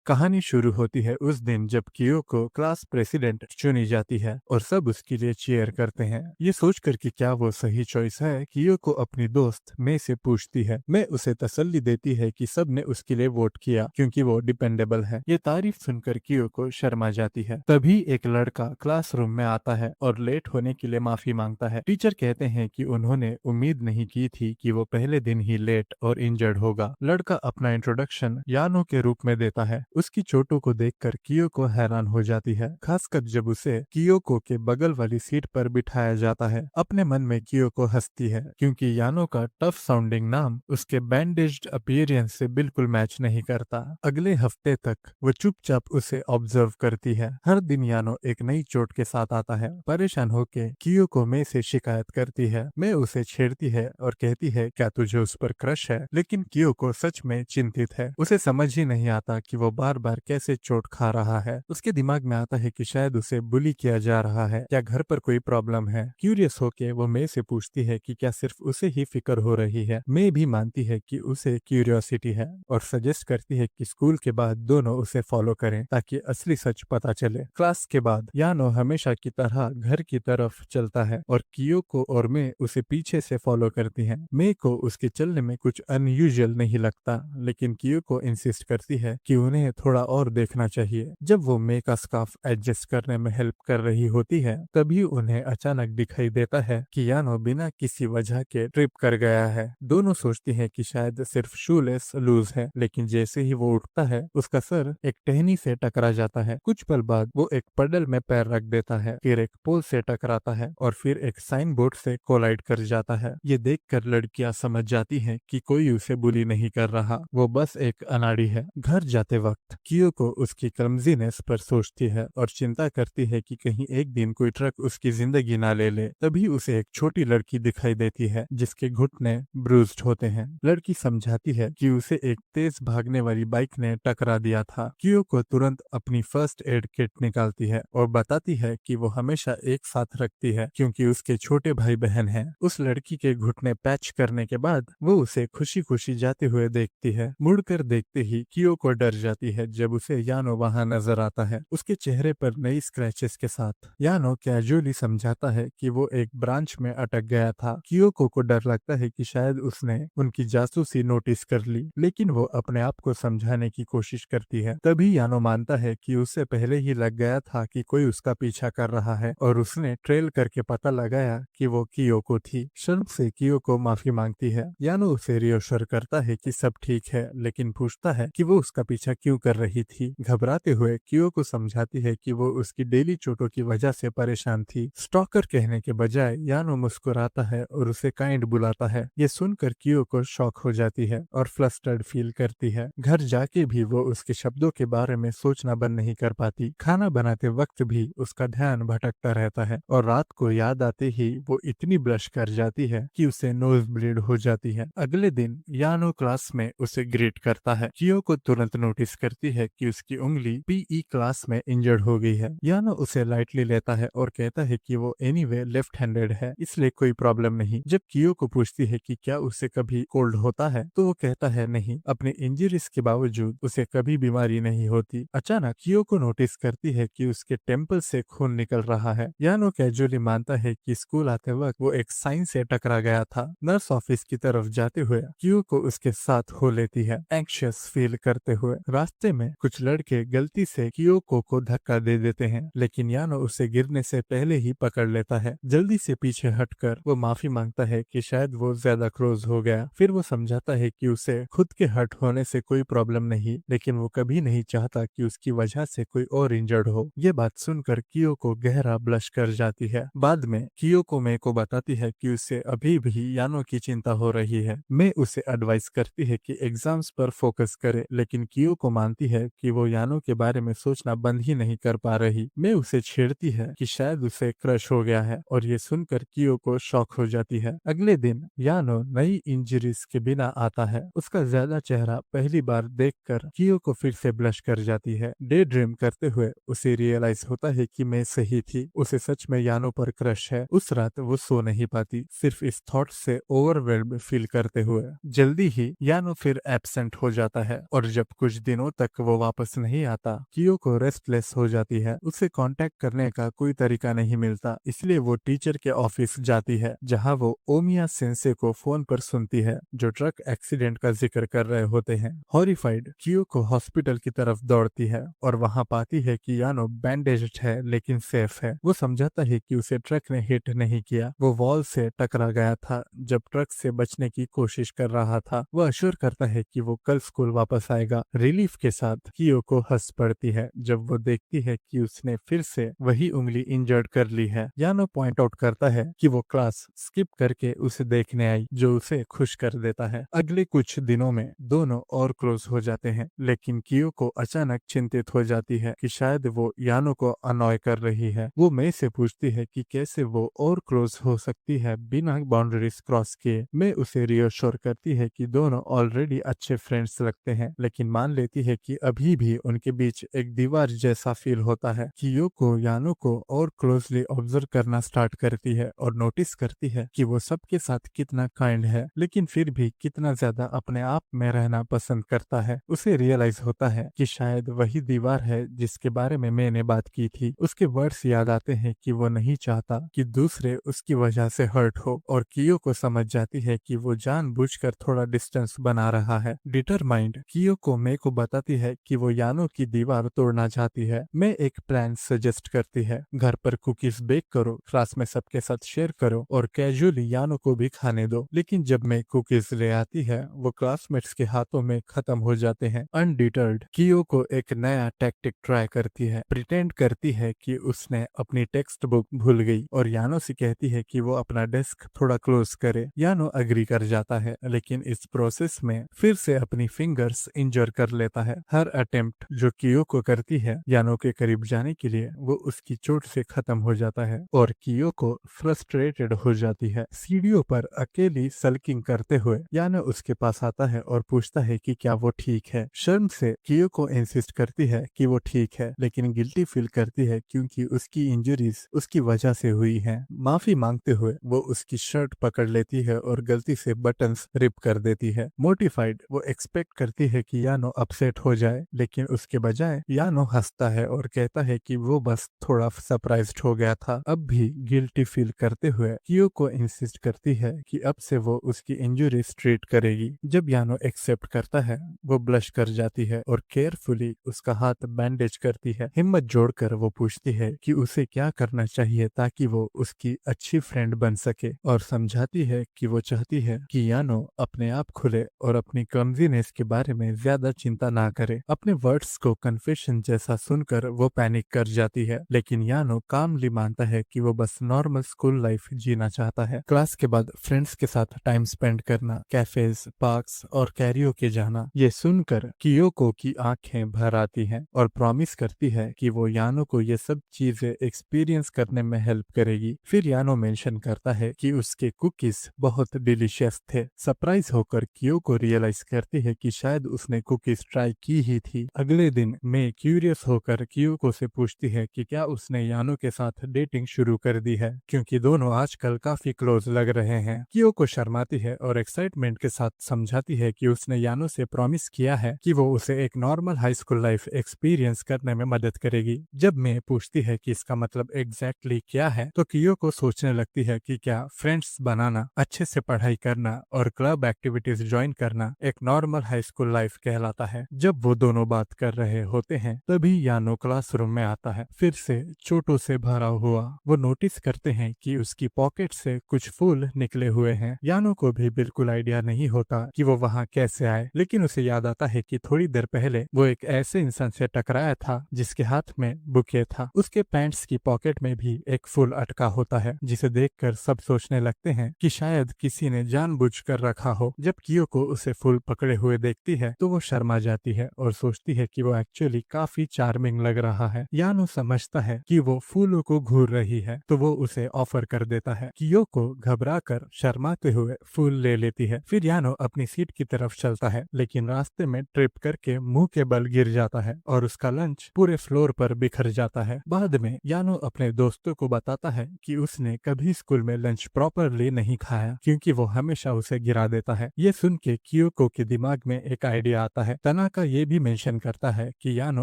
कहानी शुरू होती है उस दिन जब कियोको क्लास प्रेसिडेंट चुनी जाती है और सब उसके लिए चीयर करते हैं। ये सोचकर कि क्या वो सही चॉइस है, कियोको अपनी दोस्त मे से पूछती है। मैं उसे तसल्ली देती है कि सब ने उसके लिए वोट किया क्योंकि वो डिपेंडेबल है। ये तारीफ सुनकर कियोको शर्मा जाती है। तभी एक लड़का क्लासरूम में आता है और लेट होने के लिए माफी मांगता है। टीचर कहते हैं कि उन्होंने उम्मीद नहीं की थी कि वो पहले दिन ही लेट और इंजर्ड होगा। लड़का अपना इंट्रोडक्शन यानो के रूप में देता है। उसकी चोटों को देखकर कियोको हैरान हो जाती है, खासकर जब उसे कियोको के बगल वाली सीट पर बिठाया जाता है। अपने मन में कियोको हंसती है क्योंकि यानो का टफ साउंडिंग नाम उसके बैंडेज्ड अपीयरेंस से बिल्कुल मैच नहीं करता। अगले हफ्ते तक वो चुपचाप उसे ऑब्जर्व करती है। हर दिन यानो एक नई चोट के साथ आता है। परेशान होके कियोको मे से शिकायत करती है। मैं उसे छेड़ती है और कहती है, क्या तुझे उस पर क्रश है? लेकिन कियोको सच में चिंतित है। उसे समझ ही नहीं आता कि वो बार बार कैसे चोट खा रहा है। उसके दिमाग में आता है कि शायद उसे बुली किया जा रहा है या घर पर कोई प्रॉब्लम है। क्यूरियस होके वो मे से पूछती है कि क्या सिर्फ उसे ही फिक्र हो रही है। मे भी मानती है कि उसे क्यूरियोसिटी है और सजेस्ट करती है कि स्कूल के बाद दोनों उसे फॉलो करें ताकि असली सच पता चले। क्लास के बाद यानो हमेशा की तरह घर की तरफ चलता है और कियोको और मे उसे पीछे से फॉलो करती हैं। मे को उसके चलने में कुछ अनयूजुअल नहीं लगता, लेकिन कियोको इंसिस्ट करती है कि उन्हें थोड़ा और देखना चाहिए। जब वो मे का स्कार्फ एडजस्ट करने में हेल्प कर रही होती है, तभी उन्हें अचानक दिखाई देता है कि यानो बिना किसी वजह के ट्रिप कर गया है। दोनों सोचती हैं कि शायद सिर्फ शूलेस लूज है, लेकिन जैसे ही वो उठता है, उसका सर एक टहनी से टकरा जाता है। कुछ पल बाद वो एक पडल में पैर रख देता है, फिर एक पोल से टकराता है और फिर एक साइन बोर्ड से कोलाइड कर जाता है। ये देखकर लड़कियां समझ जाती हैं कि कोई उसे बुली नहीं कर रहा, वो बस एक अनाड़ी है। घर जाते वक्त कियोको उसकी क्लमजीनेस पर सोचती है और चिंता करती है कि कहीं एक दिन कोई ट्रक उसकी जिंदगी ना ले ले। तभी उसे एक छोटी लड़की दिखाई देती है जिसके घुटने ब्रूज्ड होते हैं। लड़की समझाती है कि उसे एक तेज भागने वाली बाइक ने टकरा दिया था। कियोको तुरंत अपनी फर्स्ट एड किट निकालती है और बताती है कि वो हमेशा एक साथ रखती है क्योंकि उसके छोटे भाई बहन हैं। उस लड़की के घुटने पैच करने के बाद वो उसे खुशी खुशी जाते हुए देखती है। मुड़कर देखते ही कियोको डर जाती है जब उसे यानो वहां नजर आता है, उसके चेहरे पर नई स्क्रैचेस के साथ। यानो कैजुअली समझाता है कि वो एक ब्रांच में अटक गया था। कियोको को डर लगता है कि शायद उसने उनकी जासूसी नोटिस कर ली, लेकिन वो अपने आप को समझाने की कोशिश करती है। तभी यानो मानता है कि उसे पहले ही लग गया था कि कोई उसका पीछा कर रहा है और उसने ट्रेल करके पता लगाया कि वो कियोको थी। शर्म से कियोको माफी मांगती है। यानो उसे रियोश्योर करता है कि सब ठीक है, लेकिन पूछता है कि वो उसका पीछा क्यों कर रही थी। घबराते हुए कियोको समझाती है कि वो उसकी डेली चोटों की वजह से परेशान थी। स्टॉकर कहने के बजाय यानो मुस्कुराता है और उसे काइंड बुलाता है। ये सुनकर कियोको शॉक हो जाती है और फ्लस्टर्ड फील करती है। घर जाके भी वो उसके शब्दों के बारे में सोचना बंद नहीं कर पाती। खाना बनाते वक्त भी उसका ध्यान भटकता रहता है और रात को याद आते ही वो इतनी ब्लश कर जाती है कि उसे नोज ब्लीड हो जाती है। अगले दिन यानो क्लास में उसे ग्रीट करता है। कियोको तुरंत नोटिस करती है कि उसकी उंगली पीई क्लास में इंजर्ड हो गई है। यानो उसे लाइटली लेता है और कहता है कि वो एनीवे लेफ्ट हैंडेड है, इसलिए कोई प्रॉब्लम नहीं। जब कियोको पूछती है कि क्या उसे कभी कोल्ड होता है, तो वो कहता है नहीं, अपने इंजरीज के बावजूद उसे कभी बीमारी नहीं होती। अचानक कियोको नोटिस करती है कि उसके टेम्पल से खून निकल रहा है। यानो कैजुअली मानता है कि स्कूल आते वक्त वो एक साइन से टकरा गया था। नर्स ऑफिस की तरफ जाते हुए कियोको उसके साथ हो लेती है, एंक्शियस फील करते हुए। रास्ते में कुछ लड़के गलती से कियोको को धक्का दे देते हैं, लेकिन यानो उसे गिरने से पहले ही पकड़ लेता है। जल्दी से पीछे हटकर वो माफी मांगता है कि शायद वो ज्यादा क्लोज हो गया। फिर वो समझाता है कि उसे खुद के हर्ट होने से कोई प्रॉब्लम नहीं, लेकिन वो कभी नहीं चाहता कि उसकी वजह से कोई और इंजर्ड हो। ये बात सुनकर कियोको गहरा ब्लश कर जाती है। बाद में कियोको मे को बताती है कि उसे अभी भी यानो की चिंता हो रही है। मे उसे एडवाइस करती है कि एग्जाम्स पर फोकस करे, लेकिन कियोको मानती है कि वो यानो के बारे में सोचना बंद ही नहीं कर पा रही। मे उसे छेड़ती है कि शायद उसे क्रश हो गया है और ये सुनकर कियोको शॉक हो जाती है। अगले दिन यानो नई इंजरीज के बिना आता है। उसका ज्यादा चेहरा पहली बार देखकर कियोको फिर से ब्लश कर जाती है। डे ड्रीम करते हुए उसे रियलाइज होता है कि मैं सही थी, उसे सच में यानो पर क्रश है। उस रात वो सो नहीं पाती, सिर्फ इस थॉट से ओवरवेल्ड फील करते हुए। जल्दी ही यानो फिर एब्सेंट हो जाता है और जब कुछ दिनों तक वो वापस नहीं आता, कियोको रेस्टलेस हो जाती है। उसे कांटेक्ट करने का कोई तरीका नहीं मिलता, इसलिए वो टीचर के ऑफिस जाती है, जहां वो ओमिया सेंसे को फोन पर सुनती है, जो ट्रक एक्सीडेंट का जिक्र कर रहे होते हैं। हॉरिफाइड कियोको हॉस्पिटल की तरफ दौड़ती है और वहां पाती है कि यानो बैंडेज्ड है लेकिन सेफ है। वो समझाता है कि उसे ट्रक ने हिट नहीं किया, वो वॉल से टकरा गया था जब ट्रक से बचने की कोशिश कर रहा था। वह अश्योर करता है कि वो कल स्कूल वापस आएगा। रिलीफ के साथ कियोको हंस पड़ती है जब वो देखती है कि उसने फिर से वही उंगली इंजर्ड कर ली है। यानो पॉइंट आउट करता है कि वो क्लास स्किप करके उसे देखने आई, जो उसे खुश कर देता है। अगले कुछ दिनों में दोनों और क्लोज हो जाते हैं, लेकिन कियोको अचानक चिंतित हो जाती है कि शायद वो यानो को अनॉय कर रही है। वो मई से पूछती है कि कैसे वो और क्लोज हो सकती है बिना बाउंड्रीज क्रॉस किए। मैं उसे रियोश्योर करती है कि दोनों ऑलरेडी अच्छे फ्रेंड्स लगते हैं, लेकिन मान लेती है कि अभी भी उनके बीच एक दीवार जैसा फील होता है। कियोको यानो को और क्लोजली ऑब्जर्व करना स्टार्ट करती है और नोटिस करती है कि वो सबके साथ कितना काइंड है, लेकिन फिर भी कितना ज्यादा अपने आप में रहना पसंद करता है। उसे रियलाइज होता है कि शायद वही दीवार है जिसके बारे में मैंने बात की थी। उसके वर्ड्स याद आते हैं कि वो नहीं चाहता कि दूसरे उसकी वजह से हर्ट हो, और कियोको समझ जाती है कि वो जानबूझकर थोड़ा डिस्टेंस बना रहा है। डिटरमाइंड कियोको मे को बताती है कि वो यानो की दीवार तोड़ना चाहती है। मैं एक प्लान सजेस्ट करती है, घर पर कुकीज बेक करो, क्लास में सबके साथ शेयर करो और कैजुअली यानो को भी खाने दो। लेकिन जब मैं कुकीज ले आती है, वो क्लासमेट्स के हाथों में खत्म हो जाते हैं। अनडिटर्ड कियोको एक नया टैक्टिक ट्राई करती है, प्रिटेंड करती है कि उसने अपनी टेक्स्ट बुक भूल गई और यानो से कहती है कि वो अपना डेस्क थोड़ा क्लोज करे। यानो अग्री कर जाता है, लेकिन इस प्रोसेस में फिर से अपनी फिंगर्स इंजर कर लेता है। हर अटेम्प्ट जो कियोको करती है यानो के करीब जाने के लिए, वो उसकी चोट से खत्म हो जाता है और कियोको फ्रस्ट्रेटेड हो जाती है। सीढ़ियों पर अकेली सल्किंग करते हुए यानो उसके पास आता है और पूछता है कि क्या वो ठीक है। शर्म से कियोको इंसिस्ट करती है कि वो ठीक है, लेकिन गिल्टी फील करती है क्योंकि उसकी इंजरीज उसकी वजह से हुई हैं। माफी मांगते हुए वो उसकी शर्ट पकड़ लेती है और गलती से बटन्स रिप कर देती है। मोटिफाइड वो एक्सपेक्ट करती है कि यानो अपसेट हो जाए, लेकिन उसके बजाय यानो हंसता है और कहता है कि वो बस थोड़ा सरप्राइज्ड हो गया था। अब भी गिल्टी फील करते हुए कियोको इंसिस्ट करती है कि अब से वो उसकी इंजरीज ट्रीट करेगी। जब यानो एक्सेप्ट करता है, वो ब्लश कर जाती है और केयरफुली उसका हाथ बैंडेज करती है। हिम्मत जोड़कर वो पूछती है कि उसे क्या करना चाहिए ताकि वो उसकी अच्छी फ्रेंड बन सके, और समझाती है कि वो चाहती है कि यानो अपने आप खुले और अपनी क्लमजीनेस के बारे में ज्यादा चिंता ना करे। अपने वर्ड्स को कन्फेशन जैसा सुनकर वो पैनिक कर जाती है, लेकिन यानो कामली मानता है कि वो बस नॉर्मल स्कूल लाइफ जीना चाहता है। क्लास के बाद फ्रेंड्स के साथ टाइम स्पेंड करना, कैफेज, पार्क्स और कैरियोके जाना, ये सुनकर कियोको की आंखें भर आती हैं और प्रॉमिस करती है कि वो यानो को ये सब चीजें एक्सपीरियंस करने में हेल्प करेगी। फिर यानो मेंशन करता है कि उसके कुकीज बहुत डिलीशियस थे। सरप्राइज होकर कियोको रियलाइज करती है कि शायद उसने कुकीज ट्राई की ही थी। अगले दिन मैं क्यूरियस होकर कियोको से पूछती है कि क्या उसने यानो के साथ डेटिंग शुरू कर दी है, क्योंकि दोनों आजकल काफी क्लोज लग रहे हैं। कियोको शर्माती है और एक्साइटमेंट के साथ समझाती है कि उसने यानो से प्रॉमिस किया है कि वो उसे एक normal high school life experience करने में मदद करेगी। जब मैं पूछती है कि इसका मतलब एग्जैक्टली क्या है, तो कियोको सोचने लगती है कि क्या फ्रेंड्स बनाना, अच्छे से पढ़ाई करना और क्लब एक्टिविटीज ज्वाइन करना एक नॉर्मल हाई स्कूल लाइफ कहलाता है। जब वो दोनों बात कर रहे होते हैं, तभी यानो क्लासरूम में आता है, फिर से चोटों से भरा हुआ। वो नोटिस करते हैं कि उसकी पॉकेट से कुछ फूल निकले हुए हैं। यानो को भी बिल्कुल आइडिया नहीं होता कि वो वहाँ कैसे आए, लेकिन उसे याद आता है कि थोड़ी देर पहले वो एक ऐसे इंसान से टकराया था जिसके हाथ में बुके था। उसके पैंट्स की पॉकेट में भी एक फूल अटका होता है, जिसे देखकर सब सोचने लगते हैं कि शायद किसी ने जानबूझकर रखा हो। जब कियोको उसे फूल पकड़े हुए देखती है, तो वो शर्मा जाती है और सोचती है कि वो एक्चुअली काफी चार्मिंग लग रहा है। यानो समझता है कि वो फूलों को घूर रही है, तो वो उसे ऑफर कर देता है। कियोको घबराकर शर्माते हुए फूल ले लेती है। फिर यानो अपनी सीट की तरफ चलता है, लेकिन रास्ते में ट्रिप करके मुंह के बल गिर जाता है और उसका लंच पूरे फ्लोर पर बिखर जाता है। बाद में यानो अपने दोस्तों को बताता है कि उसने कभी स्कूल में लंच प्रॉपरली नहीं खाया, क्योंकि वो हमेशा उसे गिरा देता है। ये सुन के कियोको के दिमाग में एक आइडिया आता है। तनाका ये भी मेंशन करता है कि यानो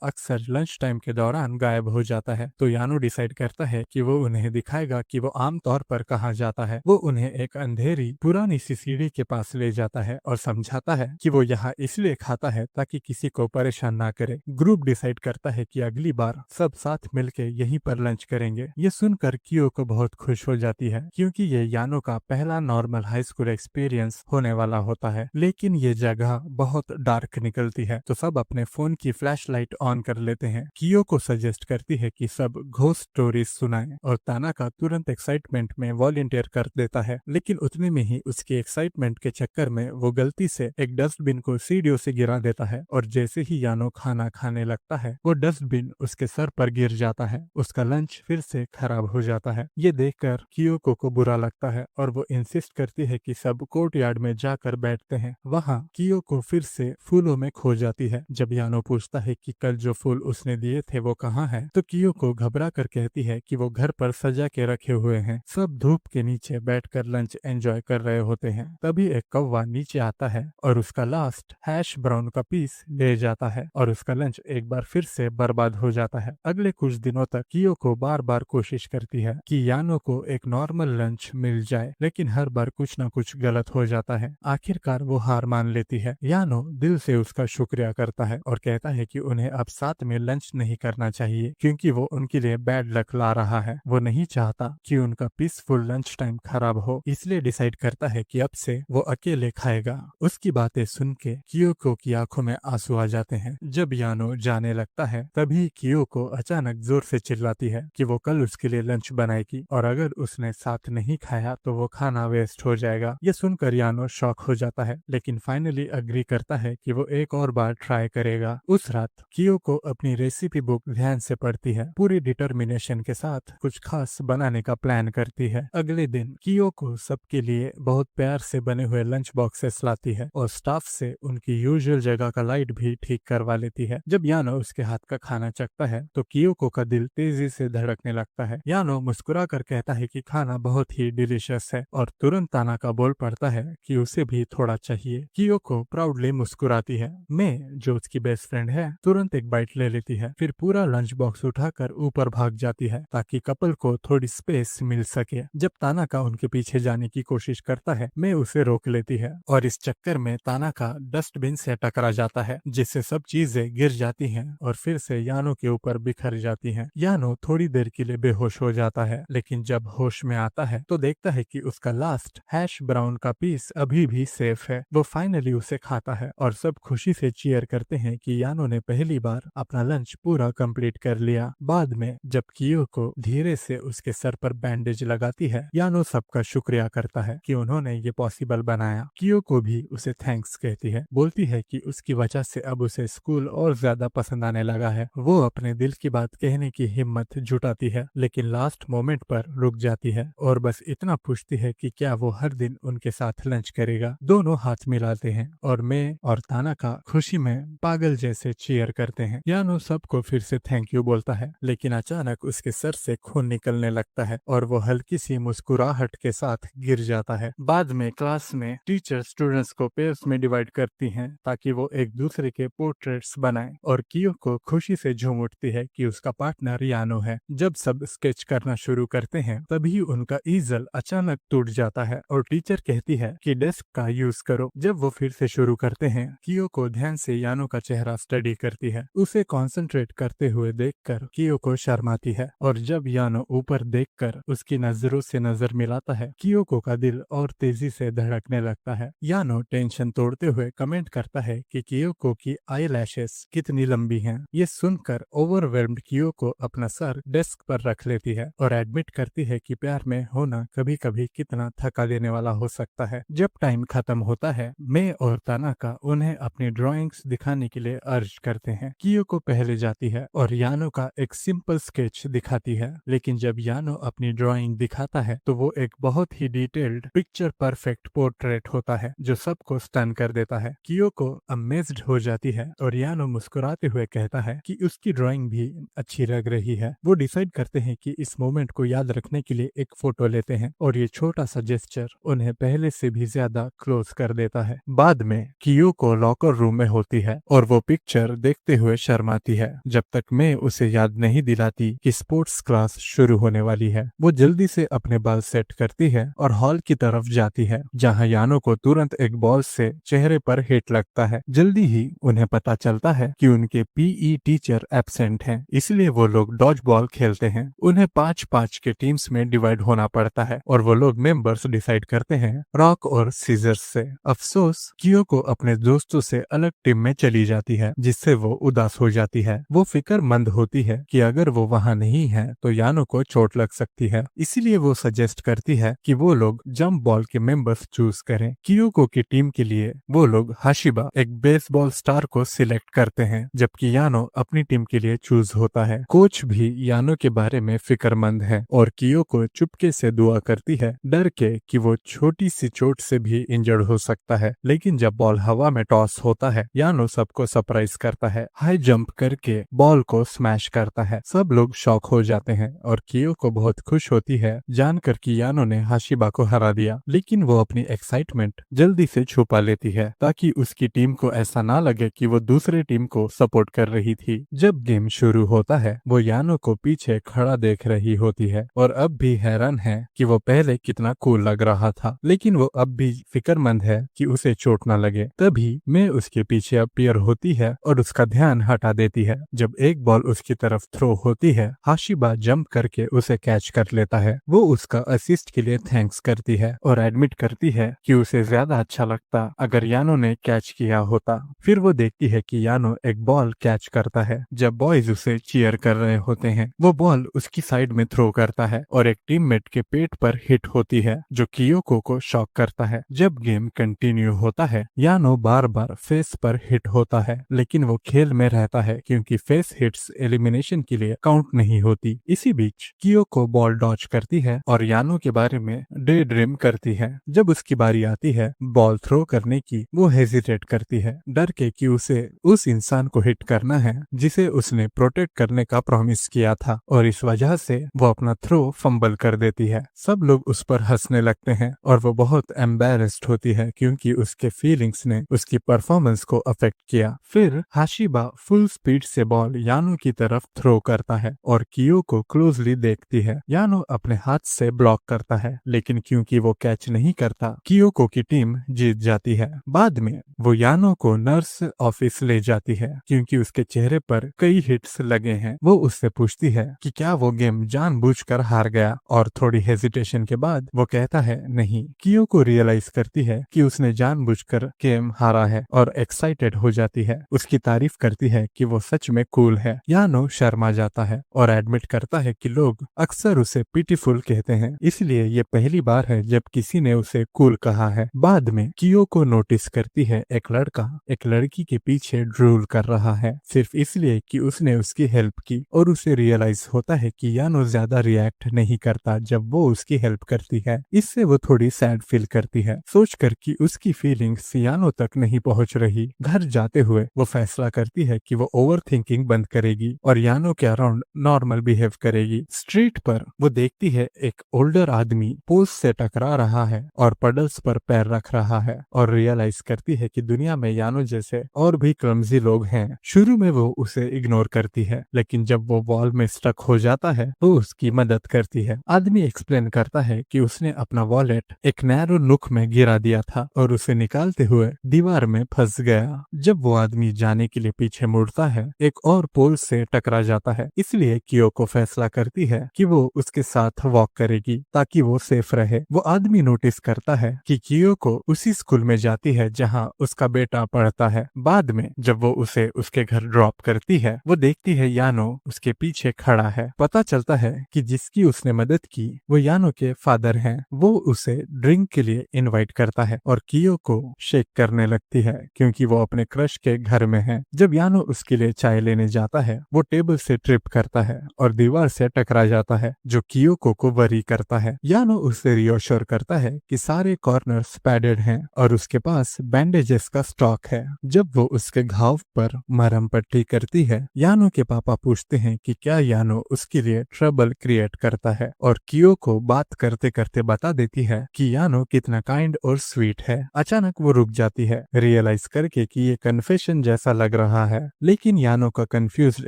अक्सर लंच टाइम के दौरान गायब हो जाता है। तो यानो डिसाइड करता है कि वो उन्हें दिखाएगा कि वो आमतौर पर कहाँ जाता है। वो उन्हें एक अंधेरी पुरानी सी सीढ़ी के पास ले जाता है और समझाता है कि वो यहाँ इसलिए खाता है ताकि किसी को परेशान ना करे। ग्रुप डिसाइड करता है कि अगली बार सब साथ मिलकर यहीं पर लंच करेंगे। ये सुनकर कियोको बहुत खुश हो जाती है क्योंकि ये यानो का पहला नॉर्मल हाई स्कूल एक्सपीरियंस होने वाला होता है। लेकिन ये जगह बहुत डार्क निकलती है तो सब अपने फोन की फ्लैश लाइट ऑन कर लेते हैं। कियोको सजेस्ट करती है कि सब घोस्ट स्टोरीज सुनाएं और तानाका तुरंत एक्साइटमेंट में वॉलंटियर कर देता है। लेकिन उतने में ही उसके एक्साइटमेंट के चक्कर में वो गलती से एक डस्टबिन को सीढ़ियों से गिरा देता है और जैसे ही यानो खाना खाने लगता है वो डस्टबिन उसके सर पर गिर जाता है। उसका लंच फिर से खराब हो जाता है। ये देखकर कियोको को बुरा लगता है और वो इंसिस्ट करती है कि सब कोर्टयार्ड में जाकर बैठते हैं। वहाँ कियोको फिर से फूलों में खो जाती है। जब यानो पूछता है कि कल जो फूल उसने दिए थे वो कहाँ है, तो कियोको घबरा कर कहती है कि वो घर पर सजा के रखे हुए हैं। सब धूप के नीचे बैठकर लंच एंजॉय कर रहे होते हैं। तभी एक कौवा नीचे आता है और उसका लास्ट हैश ब्राउन का पीस ले जाता है और उसका लंच एक बार फिर से बर्बाद हो जाता है। अगले कुछ दिनों तक कियोको बार बार कोशिश करती है कि यानो को एक नॉर्मल लंच मिल जाए, लेकिन हर बार कुछ न कुछ गलत हो जाता है। आखिरकार वो हार मान लेती है। यानो दिल से उसका शुक्रिया करता है और कहता है कि उन्हें अब साथ में लंच नहीं करना चाहिए क्योंकि वो उनके लिए बैड लक ला रहा है। वो नहीं चाहता कि उनका पीसफुल लंच टाइम खराब हो, इसलिए डिसाइड करता है कि अब से वो अकेले खाएगा। उसकी बातें सुन के कियोको की आंखों में आंसू आ जाते हैं। जब यानो जाने लगता है तभी कियोको अचानक जोर से चिल्लाती है कि वो कल उसके लिए लंच बनाएगी और अगर उसने साथ नहीं खाया तो वो खाना वेस्ट हो जाएगा। ये सुनकर यानो शॉक हो जाता है लेकिन फाइनली अग्री करता है कि वो एक और बार ट्राई करेगा। उस रात कियोको अपनी रेसिपी बुक ध्यान से पढ़ती है, पूरी डिटर्मिनेशन के साथ कुछ खास बनाने का प्लान करती है। अगले दिन कियोको सबके लिए बहुत प्यार से बने हुए लंच बॉक्सेस लाती है और स्टाफ से उनकी यूजुअल जगह का लाइट भी ठीक करवा लेती है। जब यानो उसके हाथ का खाना चखता है तो कियोको का दिल तेजी से धड़कने लगता है। यानो मुस्कुरा कर कहता है कि खाना बहुत ही डिलीशियस है और तुरंत तानाका बोल पड़ता है कि उसे भी थोड़ा चाहिए। कियोको प्राउडली मुस्कुराती है। मैं, जो उसकी बेस्ट फ्रेंड है, तुरंत एक बाइट ले लेती है, फिर पूरा लंच बॉक्स उठाकर ऊपर भाग जाती है ताकि कपल को थोड़ी स्पेस मिल सके। जब तानाका उनके पीछे जाने की कोशिश करता है मैं उसे रोक लेती है और इस चक्कर में तानाका डस्टबिन से टकरा जाता है जिससे सब चीजें गिर जाती हैं और फिर से यानो के ऊपर बिखर जाती हैं। यानो थोड़ी देर के लिए बेहोश हो जाता है लेकिन जब होश में आता है तो देखता है कि उसका लास्ट हैश ब्राउन का पीस अभी भी सेफ है। वो फाइनली उसे खाता है और सब खुशी से चीयर करते हैं कि यानो ने पहली बार अपना लंच पूरा कंप्लीट कर लिया। बाद में जब कियोको धीरे से उसके सर पर बैंडेज लगाती है, यानो सबका शुक्रिया करता है कि उन्होंने ये पॉसिबल बनाया। कियोको भी उसे थैंक्स कहती है, बोलती है कि उसकी वजह से अब उसे स्कूल और ज्यादा पसंद आने लगा है। वो अपने दिल की बात कहने की हिम्मत जुटाती है लेकिन लास्ट मोमेंट पर रुक जाती है और बस इतना पूछती है कि क्या वो हर दिन उनके साथ लंच करेगा। दोनों हाथ मिलाते हैं और मैं और तानाका खुशी में पागल जैसे चीयर करते हैं। यानो सबको फिर से थैंक यू बोलता है लेकिन अचानक उसके सर से खून निकलने लगता है और वो हल्की सी मुस्कुराहट के साथ गिर जाता है। बाद में क्लास में टीचर स्टूडेंट्स को पेयर्स में डिवाइड करती हैं ताकि वो एक दूसरे के पोर्ट्रेट्स बनाएं और कियोको खुशी से झूम उठती है कि उसका पार्टनर यानो है। जब सब स्केच करना शुरू करते हैं तभी उनका ईजल अचानक टूट जाता है और टीचर कहती है कि डेस्क का यूज करो। जब वो फिर से शुरू करते हैं कियोको ध्यान से यानो का चेहरा स्टडी करती है। उसे कंसंट्रेट करते हुए देखकर कियोको शर्माती है और जब यानो ऊपर देखकर उसकी नजरों से नजर मिलाता है कियोको का दिल और तेजी से धड़कने लगता है। यानो टेंशन तोड़ते हुए कमेंट करता है कि कियोको की आई लैशेस कितनी लंबी हैं। ये सुनकर ओवरवेल्म्ड कियोको अपना सर डेस्क पर रख लेती है और एडमिट करती है कि प्यार में होना कभी कभी कितना थका देने वाला हो सकता है। जब टाइम खत्म होता है मैं और तानाका उन्हें अपनी ड्राइंग्स दिखाने के लिए अर्ज करते हैं। कियोको पहले जाती है और यानो का एक सिंपल स्केच दिखाती है लेकिन जब यानो अपनी ड्राइंग दिखाता है तो वो एक बहुत ही डिटेल्ड पिक्चर परफेक्ट पोर्ट्रेट होता है जो सबको स्टन कर देता है। कियोको अमेज्ड हो जाती है और यानो मुस्कुराते हुए कहता है कि उसकी ड्राइंग भी अच्छी लग रही है। वो डिसाइड करते हैं कि इस मोमेंट को याद रखने के लिए एक फोटो लेते हैं और ये छोटा सा जेस्चर उन्हें पहले से भी ज्यादा क्लोज कर देता है। बाद में कियोको लॉकर रूम में होती करती है और वो पिक्चर देखते हुए शर्माती है जब तक मैं उसे याद नहीं दिलाती कि स्पोर्ट्स क्लास शुरू होने वाली है। वो जल्दी से अपने बाल सेट करती है और हॉल की तरफ जाती है जहाँ यानो को तुरंत एक बॉल से चेहरे पर हिट लगता है। जल्दी ही उन्हें पता चलता है कि उनके पीई टीचर एब्सेंट हैं, इसलिए वो लोग डॉज बॉल खेलते हैं। उन्हें 5-5 के टीम्स में डिवाइड होना पड़ता है और वो लोग मेंबर्स डिसाइड करते हैं रॉक और सीजर्स से। अफसोस कियोको अपने दोस्तों से अलग टीम में चली जाती है जिससे वो उदास हो जाती है। वो फिक्रमंद होती है कि अगर वो वहाँ नहीं है तो यानो को चोट लग सकती है, इसीलिए वो सजेस्ट करती है कि वो लोग जंप बॉल के मेंबर्स चूज करें। कियोको की टीम के लिए वो लोग हाशिबा, एक बेसबॉल स्टार को सिलेक्ट करते हैं, जबकि यानो अपनी टीम के लिए चूज होता है। कोच भी यानो के बारे में फिक्रमंद है और कियोको चुपके से दुआ करती है, डर के कि वो छोटी सी चोट से भी इंजर्ड हो सकता है। लेकिन जब बॉल हवा में टॉस होता है, यानो सबको सरप्राइज करता है, हाई जंप करके बॉल को स्मैश करता है। सब लोग शॉक हो जाते हैं और कियोको बहुत खुश होती है जानकर कि यानो ने हाशिबा को हरा दिया। लेकिन वो अपनी एक्साइटमेंट जल्दी से छुपा लेती है ताकि उसकी टीम को ऐसा ना लगे कि वो दूसरे टीम को सपोर्ट कर रही थी। जब गेम शुरू होता है, वो यानो को पीछे खड़ा देख रही होती है और अब भी हैरान है कि वो पहले कितना कूल लग रहा था, लेकिन वो अब भी फिक्रमंद है कि उसे चोट न लगे। तभी मैं उसके पीछे अपीयर होती है और उसका ध्यान हटा देती है। जब एक बॉल उसकी तरफ थ्रो होती है, हाशिबा जंप करके उसे कैच कर लेता है। वो उसका असिस्ट के लिए थैंक्स करती है और एडमिट करती है कि उसे ज्यादा अच्छा लगता अगर यानो ने कैच किया होता। फिर वो देखती है कि यानो एक बॉल कैच करता है। जब बॉयज उसे चीयर कर रहे होते हैं, वो बॉल उसकी साइड में थ्रो करता है और एक टीममेट के पेट पर हिट होती है जो कियोको को शॉक करता है। जब गेम कंटिन्यू होता है, यानो बार बार फेस पर हिट होता है, लेकिन वो खेल में रहता है क्योंकि फेस हिट्स एलिमिनेशन के लिए काउंट नहीं होती। इसी बीच कियोको बॉल डॉच करती है और यानो के बारे में डे ड्रीम करती है। जब उसकी बारी आती है बॉल थ्रो करने की, वो हेजिटेट करती है, डर के कि उसे उस इंसान को हिट करना है जिसे उसने प्रोटेक्ट करने का प्रॉमिस किया था, और इस वजह से वो अपना थ्रो फंबल कर देती है। सब लोग उस पर हंसने लगते हैं और वो बहुत एम्बैरेस्ड होती है क्योंकि उसके फीलिंग्स ने उसकी परफॉर्मेंस को अफेक्ट किया। फिर हाशिबा फुल स्पीड से बॉल यानो की तरफ थ्रो करता है और कियोको क्लोजली देखती है। यानो अपने हाथ से ब्लॉक करता है, लेकिन क्योंकि वो कैच नहीं करता, कियोको की टीम जीत जाती है। बाद में वो यानो को नर्स ऑफिस ले जाती है क्योंकि उसके चेहरे पर कई हिट्स लगे हैं। वो उससे पूछती है कि क्या वो गेम जानबूझकर हार गया, और थोड़ी हेजिटेशन के बाद वो कहता है नहीं। कियोको रियलाइज करती है कि उसने जानबूझकर गेम हारा है और एक्साइटेड हो जाती है। उसकी तारीफ करती है कि वो सच में कूल है। यानो शर्मा जाता है और एडमिट करता है कि लोग अक्सर उसे पिटीफुल कहते हैं, इसलिए ये पहली बार है जब किसी ने उसे कूल कहा है। बाद में कियोको नोटिस करती है एक लड़का एक लड़की के पीछे ड्रूल कर रहा है सिर्फ इसलिए कि उसने उसकी हेल्प की, और उसे रियलाइज होता है कि यानो ज्यादा रिएक्ट नहीं करता जब वो उसकी हेल्प करती है। इससे वो थोड़ी सैड फील करती है, सोचकर कि उसकी फीलिंग्स यानो तक नहीं पहुंच रही। घर जाते हुए वो फैसला करती है कि वो ओवर थिंकिंग बंद करेगी और यानो के अराउंड नॉर्मल बिहेव करेगी। स्ट्रीट पर वो देखती है एक ओल्डर आदमी पोस्ट से टकरा रहा है और पडल्स पर पैर रख रहा है और रियलाइज करती है कि दुनिया में यानो जैसे और भी क्लमजी लोग हैं। शुरू में वो उसे इग्नोर करती है, लेकिन जब वो वॉल में स्टक हो जाता है तो उसकी मदद करती है। आदमी एक्सप्लेन करता है कि उसने अपना वॉलेट एक नैरो नुक में गिरा दिया था और उसे निकालते हुए दीवार में फंस गया। जब वो आदमी जाने के लिए पीछे मुड़ता है, एक और पोल से टकरा जाता है, इसलिए कियोको फैसला करती है कि वो उसके साथ वॉक करेगी ताकि वो सेफ रहे। वो आदमी नोटिस करता है कि कियोको उसी स्कूल में जाती है जहाँ उसका बेटा पढ़ता है। बाद में जब वो उसे उसके घर ड्रॉप करती है, वो देखती है यानो उसके पीछे खड़ा है। पता चलता है कि जिसकी उसने मदद की वो यानो के फादर हैं। वो उसे ड्रिंक के लिए इनवाइट करता है और कियोको शेक करने लगती है क्योंकि वो अपने क्रश के घर में है। जब यानो उसके लिए चाय लेने जाता है, वो टेबल से ट्रिप करता है और दीवार से टकरा जाता है जो कियोको को वरी करता है। यानो उसे रियोश्योर करता है कि सारे कॉर्नर्स पैडेड हैं और उसके पास बैंडेजेस का स्टॉक है। जब वो उसके घाव पर मरहम पट्टी करती है, यानो के पापा पूछते हैं कि क्या यानो उसके लिए ट्रबल क्रिएट करता है, और कियोको बात करते करते बता देती है कि यानो कितना काइंड और स्वीट है। अचानक वो रुक जाती है, रियलाइज करके कि ये कन्फेशन जैसा लग रहा है, लेकिन यानो का कंफ्यूज्ड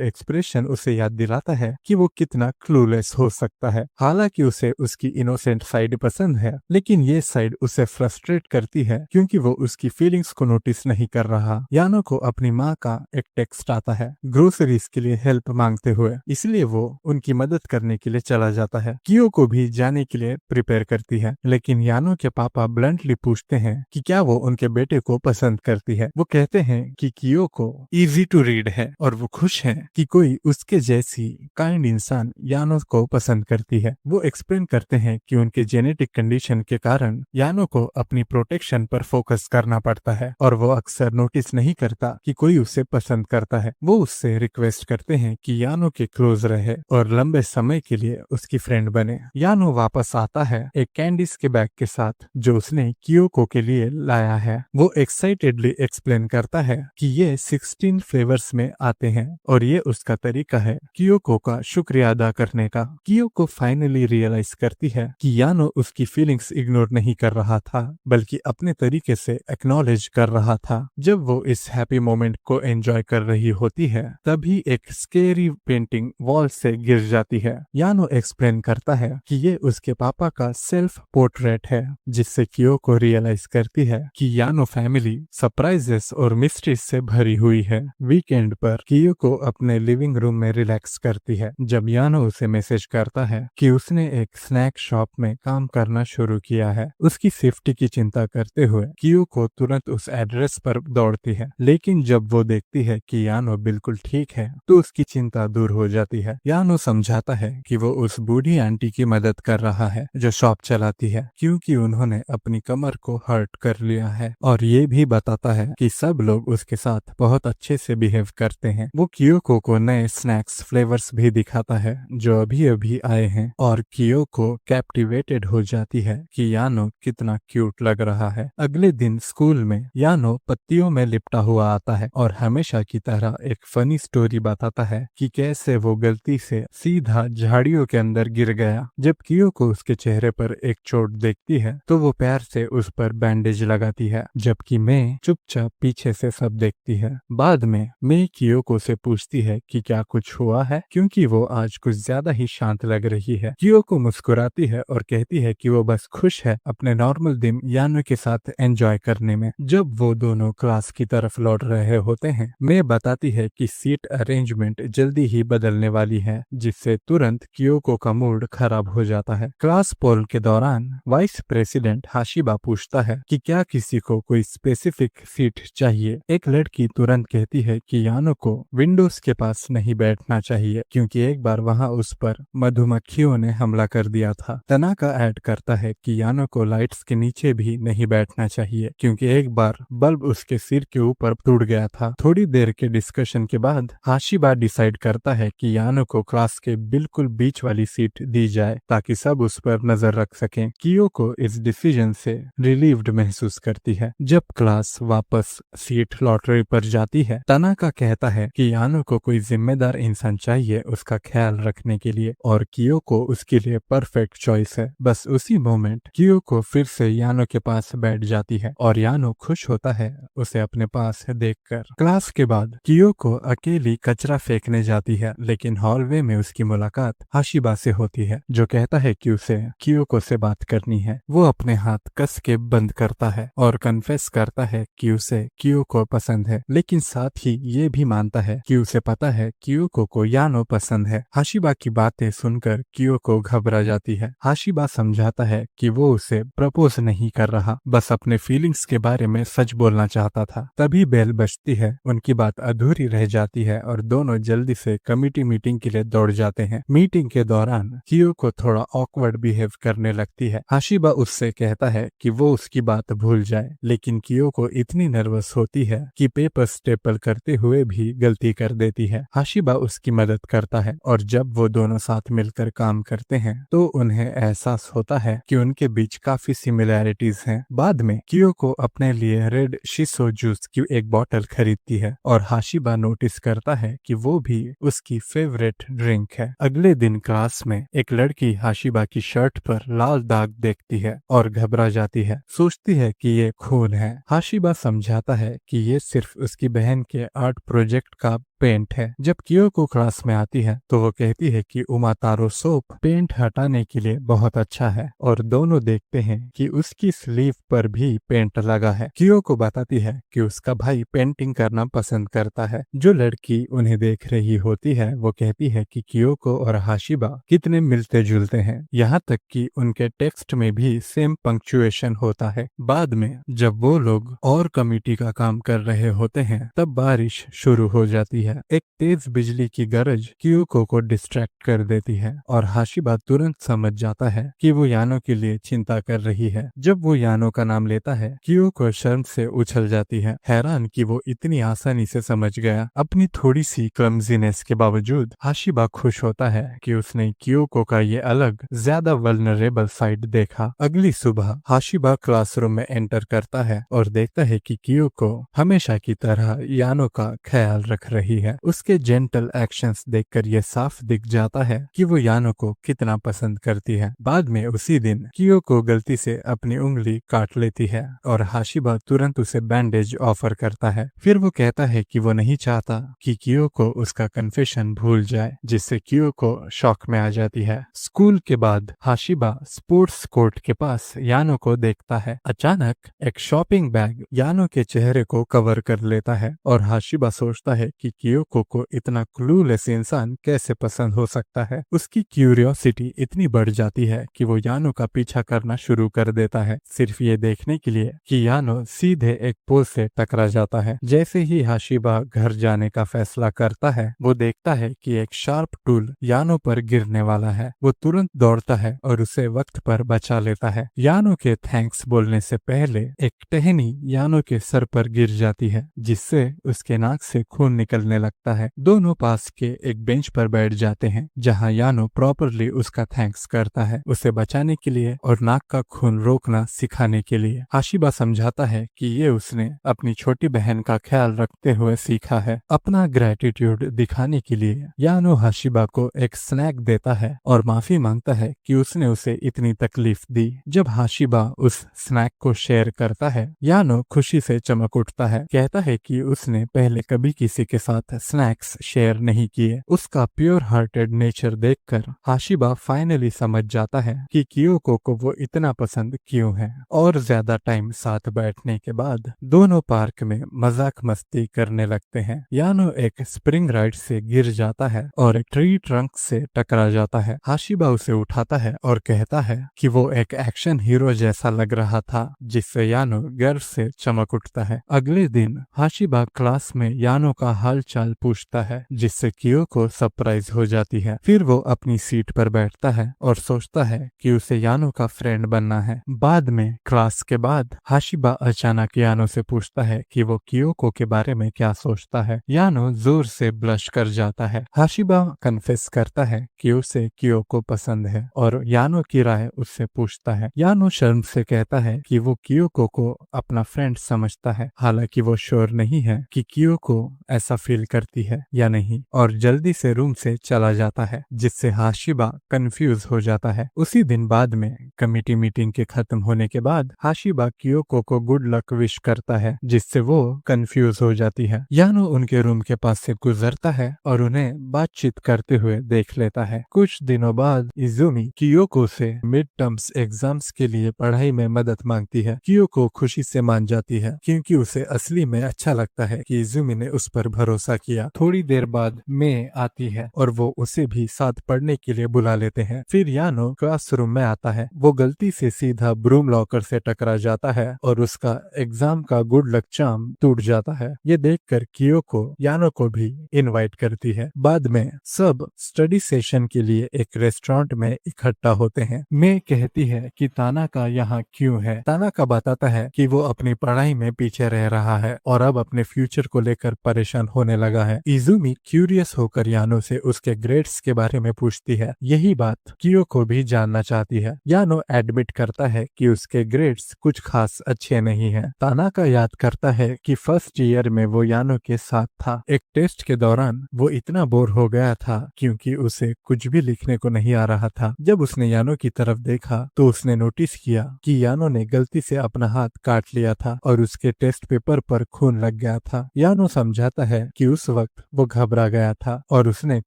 एक्सप्रेशन उसे याद दिलाता है कि वो कितना क्लूलेस हो सकता है। हालांकि उसे उसकी इनोसेंट साइड पसंद है, लेकिन ये साइड उसे फ्रस्ट्रेट करती है क्योंकि वो उसकी फीलिंग्स को नोटिस नहीं कर रहा। यानो को अपनी माँ का एक टेक्स्ट आता है ग्रोसरीज के लिए हेल्प मांगते हुए, इसलिए वो उनकी मदद करने के लिए चला जाता है। कियो को भी जाने के लिए प्रिपेयर करती है, लेकिन यानो के पापा ब्लंटली पूछते हैं कि क्या वो उनके बेटे को पसंद करती है। वो कहते हैं कि कियो को इजी टू रीड है और वो खुश है कि कोई उसके जैसी काइंड इंसान यानो को पसंद करती है। वो एक्सप्लेन करते हैं कि उनके जेनेटिक कंडीशन के कारण यानो को अपनी प्रोटेक्शन पर फोकस करना पड़ता है और वो अक्सर नोटिस नहीं करता कि कोई उसे पसंद करता है। वो उससे रिक्वेस्ट करते हैं कि यानो के क्लोज रहे और लंबे समय के लिए उसकी फ्रेंड बने। यानो वापस आता है एक कैंडीज के बैग के साथ जो उसने कियोको के लिए लाया है। वो एक्साइटेडली एक्सप्लेन करता है कि ये 16 फ्लेवर्स में आते हैं और ये उसका तरीका है कियोको का शुक्रिया अदा करने का। कियोको फाइनली रियलाइज करती है कि यानो उसकी फीलिंग्स इग्नोर नहीं कर रहा था, बल्कि अपने तरीके से एक्नॉलेज कर रहा था। जब वो इस हैप्पी मोमेंट को एंजॉय कर रही होती है, तभी एक स्केरी पेंटिंग वॉल से गिर जाती है। यानो एक्सप्लेन करता है कि ये उसके पापा का सेल्फ पोर्ट्रेट है, जिससे कियोको रियलाइज करती है कि यानो फैमिली सरप्राइजेस और मिस्ट्रीज से भरी हुई है। वीकेंड पर कियोको अपने लिविंग रूम में रिलैक्स करती है जब यानो उसे मैसेज करता है कि उसने एक स्नैक शॉप में काम करना शुरू किया है। उसकी सेफ्टी की चिंता करते हुए कियोको तुरंत उस एड्रेस पर दौड़ती है, लेकिन जब वो देखती है कि यानो बिल्कुल ठीक है तो उसकी चिंता दूर हो जाती है। यानो समझाता है कि वो उस बूढ़ी आंटी की मदद कर रहा है जो शॉप चलाती है, क्योंकि उन्होंने अपनी कमर को हर्ट कर लिया है, और ये भी बताता है कि सब लोग उसके साथ बहुत अच्छे से बिहेव करते हैं। वो कियोको को नए स्नैक्स फ्लेवर्स भी दिखाता है जो अभी अभी आए हैं, और कियोको कैप्टिवेटेड हो जाती है कि यानो कितना क्यूट लग रहा है। अगले दिन स्कूल में यानो पत्तियों में लिपटा हुआ आता है और हमेशा की तरह एक फनी स्टोरी बताता है कि कैसे वो गलती से सीधा झाड़ियों के अंदर गिर गया। जब कियोको उसके चेहरे पर एक चोट देखती है तो वो प्यार से उस पर बैंडेज लगाती है, जबकि मैं चुपचाप पीछे से सब देखती है। बाद में मैं कियोको से पूछती है कि क्या कुछ हुआ है, क्योंकि वो आज कुछ ज्यादा ही शांत लग रही है। कियोको मुस्कुराती है और कहती है कि वो बस खुश है अपने नॉर्मल दिन यानो के साथ एंजॉय करने में। जब वो दोनों क्लास की तरफ लौट रहे होते हैं, मैं बताती है कि सीट अरेंजमेंट जल्दी ही बदलने वाली है, जिससे तुरंत कियोको का मूड खराब हो जाता है। क्लास पोल के दौरान वाइस प्रेसिडेंट हाशिबा पूछता है कि क्या किसी को कोई स्पेसिफिक सीट चाहिए। एक लड़की तुरंत कहती है कि यानो को विंडोज के पास नहीं बैठना चाहिए, क्योंकि एक बार वहां उस पर मधुमक्खियों ने हमला कर दिया था। तनाका ऐड करता है कि यानो को लाइट्स के नीचे भी नहीं बैठना चाहिए, क्योंकि एक बार बल्ब उसके सिर के ऊपर टूट गया था। थोड़ी देर के डिस्कशन के बाद हाशिबा डिसाइड करता है कि यानो को क्लास के बिल्कुल बीच वाली सीट दी जाए ताकि सब उस पर नजर रख सकें। कियोको इस डिसीजन से रिलीव्ड महसूस करती है। जब क्लास वापस सीट लॉटरी पर जाती है, तनाका कहता है कि यानो को कोई जिम्मेदार इंसान चाहिए उसका ख्याल रखने के लिए, और कियोको उसके लिए परफेक्ट चॉइस है। बस उसी मोमेंट कियोको फिर से यानो के पास बैठ जाती है और यानो खुश होता है उसे अपने पास देखकर। क्लास के बाद कियोको अकेली कचरा फेंकने जाती है, लेकिन हॉलवे में उसकी मुलाकात हाशिबा से होती है जो कहता है कि उसे कियोको से बात करनी है। वो अपने हाथ कस के बंद करता है और कन्फेस करता है कि उसे कियोको पसंद है, लेकिन साथ ही ये भी मानता है कि उसे पता है कियोको को यानो पसंद है। हाशिबा की बातें सुनकर कियोको घबरा जाती है। हाशिबा समझाता है कि वो उसे प्रपोज नहीं कर रहा, बस अपने फीलिंग्स के बारे में सच बोलना चाहता था। तभी बेल बजती है, उनकी बात अधूरी रह जाती है और दोनों जल्दी से कमिटी मीटिंग के लिए दौड़ जाते हैं। मीटिंग के दौरान कियोको थोड़ा ऑकवर्ड बिहेव करने लगती है। हाशिबा उससे कहता है कि वो उसकी बात भूल जाए, लेकिन कियोको इतनी नर्वस होती है कि पेपर स्टेपल करते हुए भी गलती कर देती है। हाशिबा उसकी मदद करता है और जब वो दोनों साथ मिलकर काम करते हैं तो उन्हें एहसास होता है कि उनके बीच काफी सिमिलैरिटीज हैं। बाद में कियोको अपने लिए रेड शिसो जूस की एक बोतल खरीदती है और हाशिबा नोटिस करता है कि वो भी उसकी फेवरेट ड्रिंक है। अगले दिन क्लास में एक लड़की हाशिबा की शर्ट पर लाल दाग देखती है और घबरा जाती है, सोचती है कि ये खून है। हाशिबा समझाता है कि ये सिर्फ उसकी बहन के आर्ट प्रोजेक्ट का पेंट है। जब कियोको क्लास में आती है तो वो कहती है कि उमातारो सोप पेंट हटाने के लिए बहुत अच्छा है और दोनों देखते हैं कि उसकी स्लीव पर भी पेंट लगा है। कियोको बताती है कि उसका भाई पेंटिंग करना पसंद करता है। जो लड़की उन्हें देख रही होती है वो कहती है कि कियोको और हाशिबा कितने मिलते जुलते हैं, यहाँ तक कि उनके टेक्स्ट में भी सेम पंक्चुएशन होता है। बाद में जब वो लोग और कमेटी का काम कर रहे होते हैं तब बारिश शुरू हो जाती है। एक तेज बिजली की गरज कियोको को डिस्ट्रैक्ट कर देती है और हाशिबा तुरंत समझ जाता है कि वो यानो के लिए चिंता कर रही है। जब वो यानो का नाम लेता है कियोको शर्म से उछल जाती है, हैरान कि वो इतनी आसानी से समझ गया। अपनी थोड़ी सी क्लमजीनेस के बावजूद हाशिबा खुश होता है कि उसने कियोको का ये अलग ज्यादा वल्नरेबल साइड देखा। अगली सुबह हाशिबा क्लासरूम में एंटर करता है और देखता है कि कियोको हमेशा की तरह यानो का ख्याल रख रही है। उसके जेंटल एक्शंस देखकर यह साफ दिख जाता है कि वो यानो को कितना पसंद करती है। बाद में उसी दिन कियोको गलती से अपनी उंगली काट लेती है और हाशिबा तुरंत उसे बैंडेज ऑफर करता है। फिर वो कहता है कि वो नहीं चाहता कि कियोको उसका कन्फेशन भूल जाए, जिससे कियोको शॉक में आ जाती है। स्कूल के बाद हाशिबा स्पोर्ट्स कोर्ट के पास यानो को देखता है। अचानक एक शॉपिंग बैग यानो के चेहरे को कवर कर लेता है और हाशिबा सोचता है कि कियोको को इतना क्लूलेस इंसान कैसे पसंद हो सकता है। उसकी क्यूरियोसिटी इतनी बढ़ जाती है कि वो यानो का पीछा करना शुरू कर देता है, सिर्फ ये देखने के लिए कि यानो सीधे एक पोल से टकरा जाता है। जैसे ही हाशिबा घर जाने का फैसला करता है वो देखता है कि एक शार्प टूल यानो पर गिरने वाला है। वो तुरंत दौड़ता है और उसे वक्त पर बचा लेता है। यानो के थैंक्स बोलने से पहले एक टहनी यानो के सर पर गिर जाती है, जिससे उसके नाक से खून निकलने लगता है। दोनों पास के एक बेंच पर बैठ जाते हैं जहां यानो प्रॉपरली उसका थैंक्स करता है, उसे बचाने के लिए और नाक का खून रोकना सिखाने के लिए। हाशिबा समझाता है कि ये उसने अपनी छोटी बहन का ख्याल रखते हुए सीखा है। अपना ग्रेटिट्यूड दिखाने के लिए यानो हाशिबा को एक स्नैक देता है और माफी मांगता है कि उसने उसे इतनी तकलीफ दी। जब हाशिबा उस स्नैक को शेयर करता है यानो खुशी से चमक उठता है, कहता है कि उसने पहले कभी किसी के साथ स्नैक्स शेयर नहीं किए। उसका प्योर हार्टेड नेचर देखकर हाशिबा फाइनली समझ जाता है कि कियोको को वो इतना पसंद क्यों है। और ज्यादा टाइम साथ बैठने के बाद दोनों पार्क में मजाक मस्ती करने लगते हैं। यानो एक स्प्रिंग राइड से गिर जाता है और एक ट्री ट्रंक से टकरा जाता है। हाशिबा उसे उठाता है और कहता है कि वो एक एक्शन हीरो जैसा लग रहा था, जिससे यानो गर्व से चमक उठता है। अगले दिन हाशिबा क्लास में यानो का हाल चाल पूछता है, जिससे कियोको सरप्राइज हो जाती है। फिर वो अपनी सीट पर बैठता है और सोचता है कि उसे यानो का फ्रेंड बनना है। बाद में क्लास के बाद हाशिबा अचानक यानो से पूछता है कि वो कियोको के बारे में क्या सोचता है। यानो जोर से ब्लश कर जाता है। हाशिबा कन्फेस करता है कि उसे कियोको पसंद है और यानो की राय उससे पूछता है। यानो शर्म से कहता है कि वो कियोको को अपना फ्रेंड समझता है, हालांकि वो श्योर नहीं है कि कियोको ऐसा फील करती है या नहीं, और जल्दी से रूम से चला जाता है, जिससे हाशिबा कंफ्यूज हो जाता है। उसी दिन बाद में कमेटी मीटिंग के खत्म होने के बाद हाशिबा कियोको को गुड लक विश करता है, जिससे वो कंफ्यूज हो जाती है। यानो उनके रूम के पास से गुजरता है और उन्हें बातचीत करते हुए देख लेता है। कुछ दिनों बाद इजुमी कियोको से मिड टर्म्स एग्जाम्स के लिए पढ़ाई में मदद मांगती है। कियोको खुशी से मान जाती है क्योंकि उसे असली में अच्छा लगता है कि इजुमी ने उस पर भरोसा किया। थोड़ी देर बाद मे आती है और वो उसे भी साथ पढ़ने के लिए बुला लेते हैं। फिर यानो क्लासरूम में आता है। वो गलती से सीधा ब्रूम लॉकर से टकरा जाता है और उसका एग्जाम का गुड लक चार्म टूट जाता है। ये देखकर कियोको यानो को भी इनवाइट करती है। बाद में सब स्टडी सेशन के लिए एक रेस्टोरेंट में इकट्ठा होते हैं। मे कहती है कि तानाका यहाँ क्यों है। तानाका बताता है कि वो अपनी पढ़ाई में पीछे रह रहा है और अब अपने फ्यूचर को लेकर परेशान होने होने लगा है। इजुमी क्यूरियस होकर यानो से उसके ग्रेड्स के बारे में पूछती है। यही बात कियोको भी जानना चाहती है। यानो एडमिट करता है कि उसके ग्रेड्स कुछ खास अच्छे नहीं हैं। तानाका याद करता है कि फर्स्ट ईयर में वो यानो के साथ था। एक टेस्ट के दौरान वो इतना बोर हो गया था क्योंकि उसे कुछ भी लिखने को नहीं आ रहा था। जब उसने यानो की तरफ देखा तो उसने नोटिस किया कि यानो ने गलती से अपना हाथ काट लिया था और उसके टेस्ट पेपर पर खून लग गया था। यानो समझाता है कि उस वक्त वो घबरा गया था और उसने